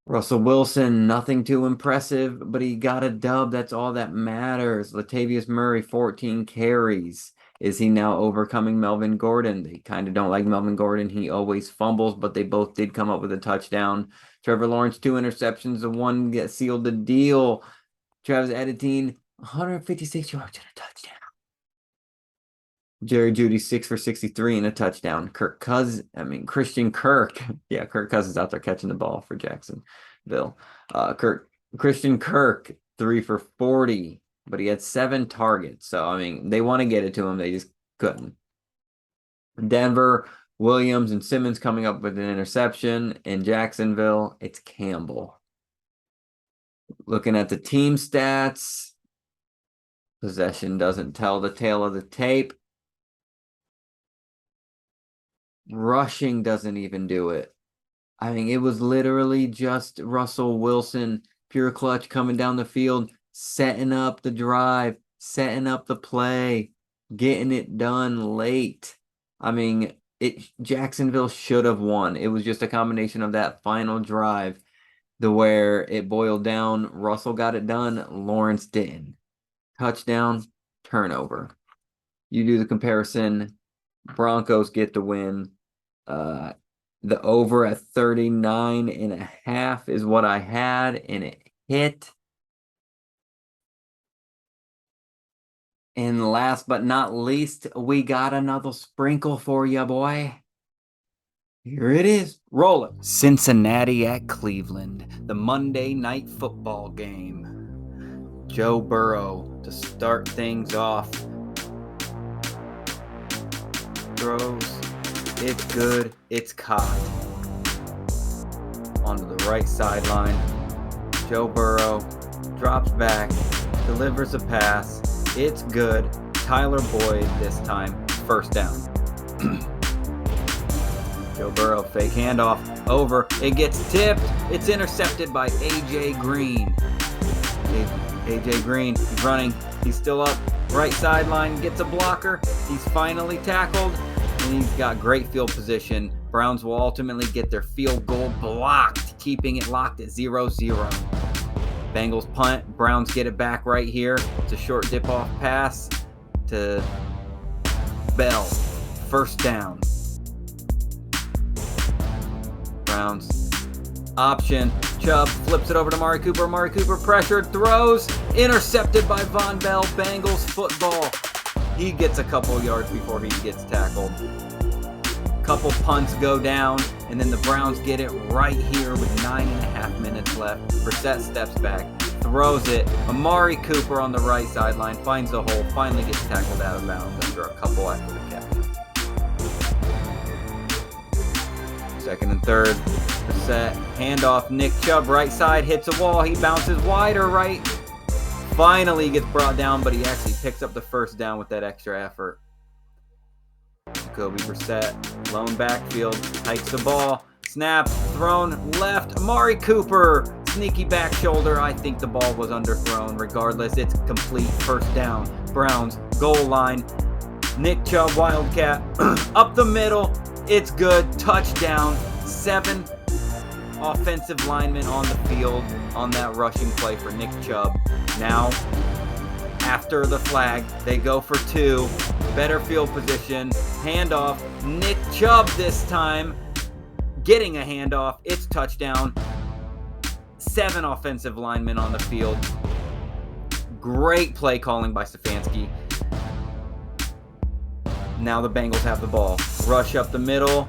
Russell Wilson, nothing too impressive, but he got a dub. That's all that matters. Latavius Murray, 14 carries. Is he now overcoming Melvin Gordon? They kind of don't like Melvin Gordon. He always fumbles, but they both did come up with a touchdown. Trevor Lawrence, 2 interceptions. The one that sealed the deal. Travis Etienne, 156 yards and a touchdown. Jerry Jeudy, 6 for 63 and a touchdown. Christian Kirk. Yeah, Kirk Cousins out there catching the ball for Jacksonville. Christian Kirk, 3 for 40, but he had 7 targets. So, I mean, they want to get it to him. They just couldn't. Denver, Williams and Simmons coming up with an interception. In Jacksonville, it's Campbell. Looking at the team stats, possession doesn't tell the tale of the tape. Rushing doesn't even do it. I mean, it was literally just Russell Wilson, pure clutch, coming down the field, setting up the drive, setting up the play, getting it done late. I mean, Jacksonville should have won. It was just a combination of that final drive, where it boiled down. Russell got it done, Lawrence didn't. Touchdown, turnover. You do the comparison, Broncos get the win. The over at 39.5 is what I had, and it hit. And last but not least, we got another sprinkle for you, boy. Here it is. Roll it. Cincinnati at Cleveland, the Monday Night Football game. Joe Burrow to start things off. Throws. It's good. It's caught. Onto the right sideline. Joe Burrow drops back, delivers a pass. It's good. Tyler Boyd this time. First down. Joe Burrow, fake handoff. Over. It gets tipped. It's intercepted by A.J. Green. A.J. Green, he's running. He's still up. Right sideline, gets a blocker. He's finally tackled. And he's got great field position. Browns will ultimately get their field goal blocked, keeping it locked at 0-0. Bengals punt. Browns get it back right here. It's a short dip-off pass to Bell. First down. Browns option. Chubb flips it over to Amari Cooper. Amari Cooper pressured, throws, intercepted by Von Bell. Bengals football. He gets a couple yards before he gets tackled. Couple punts go down, and then the Browns get it right here with 9.5 minutes left. Brissett steps back, throws it. Amari Cooper on the right sideline finds the hole, finally gets tackled out of bounds after a couple after the catch. Second and third, Brissett, handoff, Nick Chubb, right side, hits a wall, he bounces wider right. Finally gets brought down, but he actually picks up the first down with that extra effort. Jacoby Brissett, lone backfield, hikes the ball, snap, thrown left. Amari Cooper, sneaky back shoulder. I think the ball was underthrown. Regardless, it's complete. First down. Browns, goal line. Nick Chubb, Wildcat, up the middle. It's good. Touchdown. 7 offensive linemen on the field on that rushing play for Nick Chubb. Now, after the flag, they go for 2. Better field position. Handoff. Nick Chubb this time getting a handoff. It's touchdown. 7 offensive linemen on the field. Great play calling by Stefanski. Now the Bengals have the ball. Rush up the middle.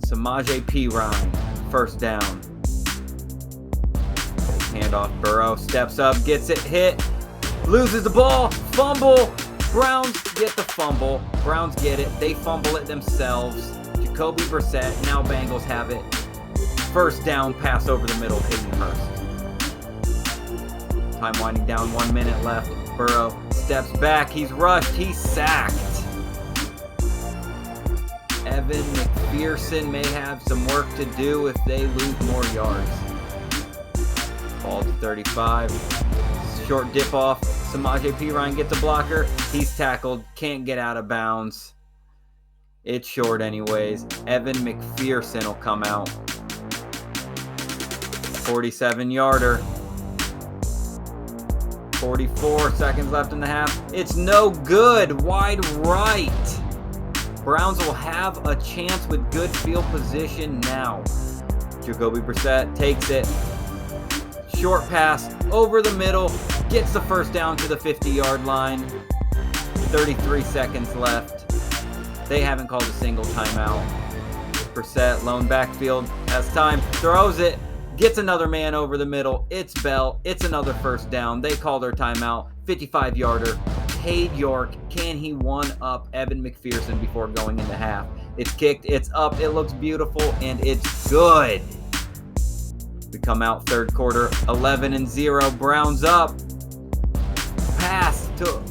Samaje Perine. First down. Handoff. Burrow steps up, gets it, hit, loses the ball, fumble. Browns get the fumble. Browns get it. They fumble it themselves. Jacoby Brissett. Now Bengals have it. First down, pass over the middle, Hayden Hurst. Time winding down, 1 minute left. Burrow steps back. He's rushed. He's sacked. Evan McPherson may have some work to do if they lose more yards. Ball to 35. Short dip off. Samaje Perine gets a blocker. He's tackled. Can't get out of bounds. It's short anyways. Evan McPherson will come out. 47-yarder. 44 seconds left in the half. It's no good. Wide right. Browns will have a chance with good field position now. Jacoby Brissett takes it. Short pass over the middle. Gets the first down to the 50-yard line. 33 seconds left. They haven't called a single timeout. Brissett, lone backfield, has time, throws it. gets another man over the middle. It's Bell. It's another first down. They call their timeout. 55-yarder. Cade York, can he one-up Evan McPherson before going into half? It's kicked. It's up. It looks beautiful, and it's good. We come out third quarter, 11-0. Browns up. Pass to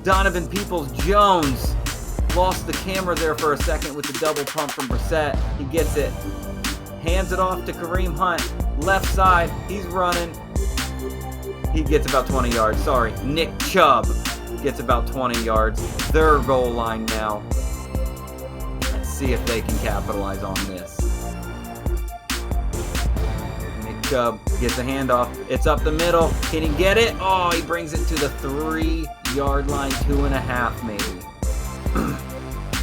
Donovan Peoples-Jones. Lost the camera there for a second with the double pump from Brissett. He gets it. Hands it off to Kareem Hunt. Left side. He's running. He gets about 20 yards. Sorry. Nick Chubb gets about 20 yards. Their goal line now. Let's see if they can capitalize on this. Nick Chubb gets a handoff. It's up the middle. Can he get it? Oh, he brings it to the 3-yard line. 2.5 maybe.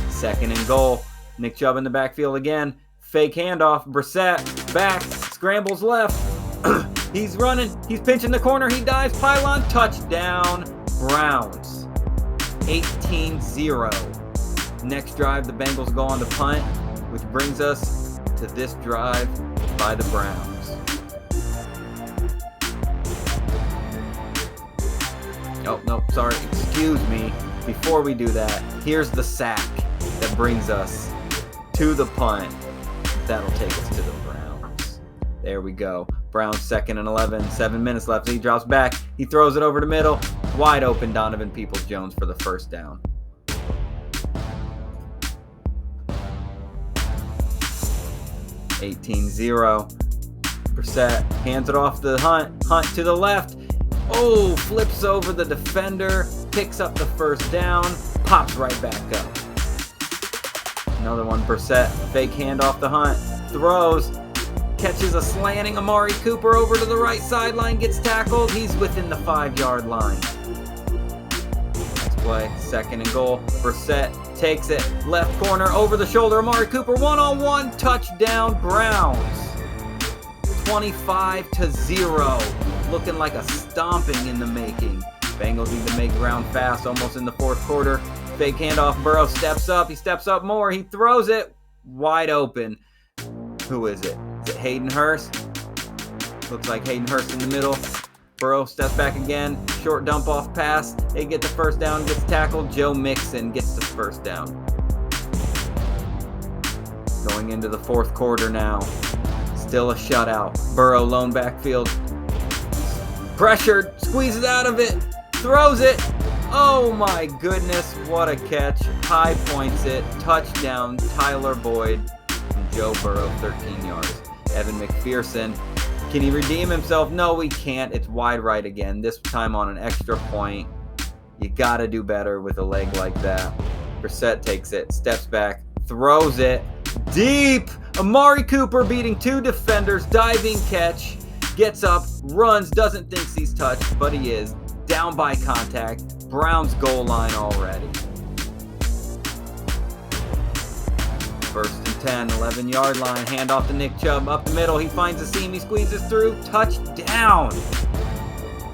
Second and goal. Nick Chubb in the backfield again. Fake handoff. Brissett back. Scrambles left. He's running. He's pinching the corner. He dives. Pylon. Touchdown. Browns. 18-0. Next drive, the Bengals go on to punt, which brings us to this drive by the Browns. Oh, no, sorry. Excuse me. Before we do that, here's the sack that brings us to the punt. That'll take us to the Browns. There we go. Browns 2nd and 11. 7 minutes left. He drops back. He throws it over the middle. Wide open Donovan Peoples-Jones for the first down. (18-0). Brissett hands it off to Hunt. Hunt to the left. Oh, flips over the defender. Picks up the first down. Pops right back up. Another one. Brissett. Fake handoff to Hunt. Throws. Catches a slanting Amari Cooper over to the right sideline. Gets tackled. He's within the 5-yard line. Next play. 2nd and goal. Brissett takes it. Left corner. Over the shoulder. Amari Cooper. 1-on-1. Touchdown. Browns. 25-0. Looking like a stomping in the making. Bengals need to make ground fast. Almost in the fourth quarter. Fake handoff. Burrow steps up. He steps up more. He throws it. Wide open. Who is it? Is it Hayden Hurst? Looks like Hayden Hurst in the middle. Burrow steps back again. Short dump off pass. They get the first down. Gets tackled. Joe Mixon gets the first down. Going into the fourth quarter now. Still a shutout. Burrow lone backfield. Pressured. Squeezes out of it. Throws it. Oh my goodness. What a catch. High points it. Touchdown. Tyler Boyd. And Joe Burrow 13 yards. Evan McPherson. Can he redeem himself? No, he can't. It's wide right again. This time on an extra point. You got to do better with a leg like that. Brissett takes it. Steps back. Throws it. Deep. Amari Cooper beating 2 defenders. Diving catch. Gets up. Runs. Doesn't think he's touched, but he is. Down by contact. Browns goal line already. First and 10, 11-yard line. Hand off to Nick Chubb. Up the middle. He finds a seam. He squeezes through. Touchdown.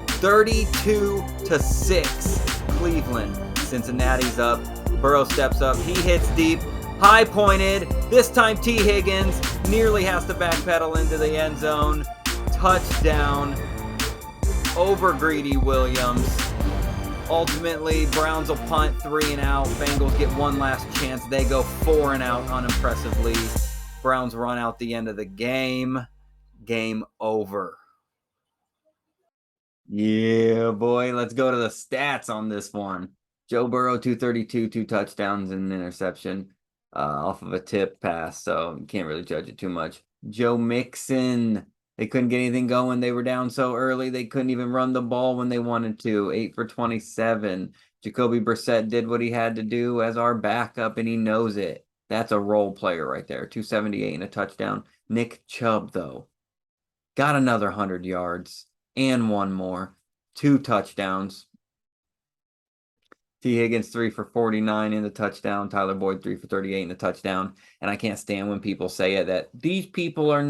32-6. Cleveland. Cincinnati's up. Burrow steps up. He hits deep. High pointed. This time T. Higgins nearly has to backpedal into the end zone. Touchdown. Over Greedy Williams. Ultimately, Browns will punt 3 and out. Bengals get one last chance. They go 4 and out unimpressively. Browns run out the end of the game. Game over. Yeah, boy. Let's go to the stats on this one. Joe Burrow, 232, 2 touchdowns and an interception off of a tip pass, so you can't really judge it too much. Joe Mixon. They couldn't get anything going. They were down so early. They couldn't even run the ball when they wanted to. 8 for 27. Jacoby Brissett did what he had to do as our backup, and he knows it. That's a role player right there. 278 and a touchdown. Nick Chubb, though, got another 100 yards and one more. 2 touchdowns. T. Higgins, 3 for 49 in the touchdown. Tyler Boyd, 3 for 38 in the touchdown. And I can't stand when people say it, that these people are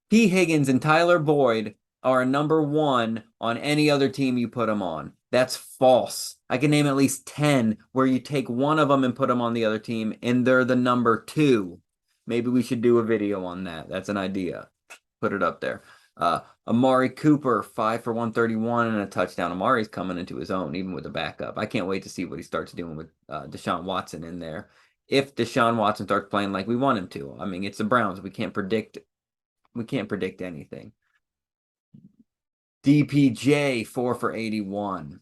T. Higgins and Tyler Boyd are number 1 on any other team you put them on. That's false. I can name at least 10 where you take one of them and put them on the other team, and they're the number 2. Maybe we should do a video on that. That's an idea. put it up there. Amari Cooper, 5 for 131 and a touchdown. Amari's coming into his own, even with a backup. I can't wait to see what he starts doing with Deshaun Watson in there. If Deshaun Watson starts playing like we want him to. I mean, it's the Browns. We can't predict anything. DPJ, 4 for 81.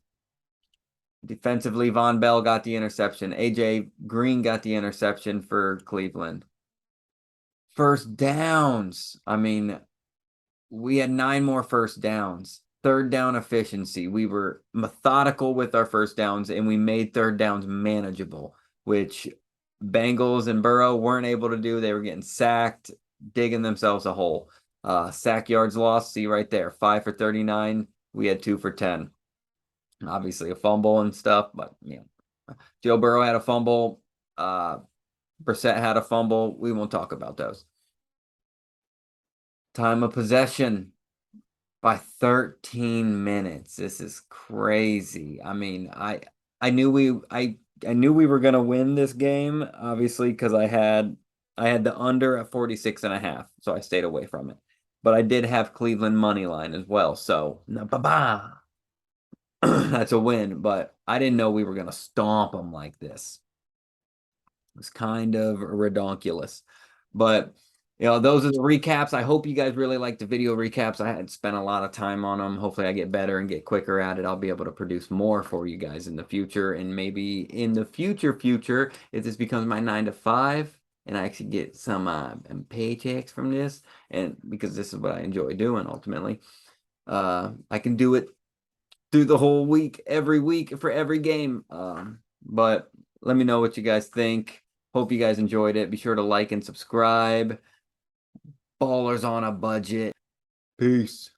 Defensively, Von Bell got the interception. AJ Green got the interception for Cleveland. First downs. I mean, we had 9 more first downs. Third down efficiency. We were methodical with our first downs, and we made third downs manageable, which Bengals and Burrow weren't able to do. They were getting sacked, digging themselves a hole. Sack yards lost. See right there, 5 for 39. We had 2 for 10. Obviously a fumble and stuff, but Joe Burrow had a fumble. Brissett had a fumble. We won't talk about those. Time of possession by 13 minutes. This is crazy. I mean, I knew we were gonna win this game, obviously, because I had the under at 46.5, so I stayed away from it. But I did have Cleveland money line as well, so that's a win. But I didn't know we were gonna stomp them like this. It was kind of redonkulous, but those are the recaps. I hope you guys really like the video recaps. I had spent a lot of time on them. Hopefully I get better and get quicker at it. I'll be able to produce more for you guys in the future. And maybe in the future, if this becomes my 9 to 5 and I actually get some paychecks from this, and because this is what I enjoy doing ultimately, I can do it through the whole week, every week for every game. But let me know what you guys think. Hope you guys enjoyed it. Be sure to like and subscribe. Ballers on a budget. Peace.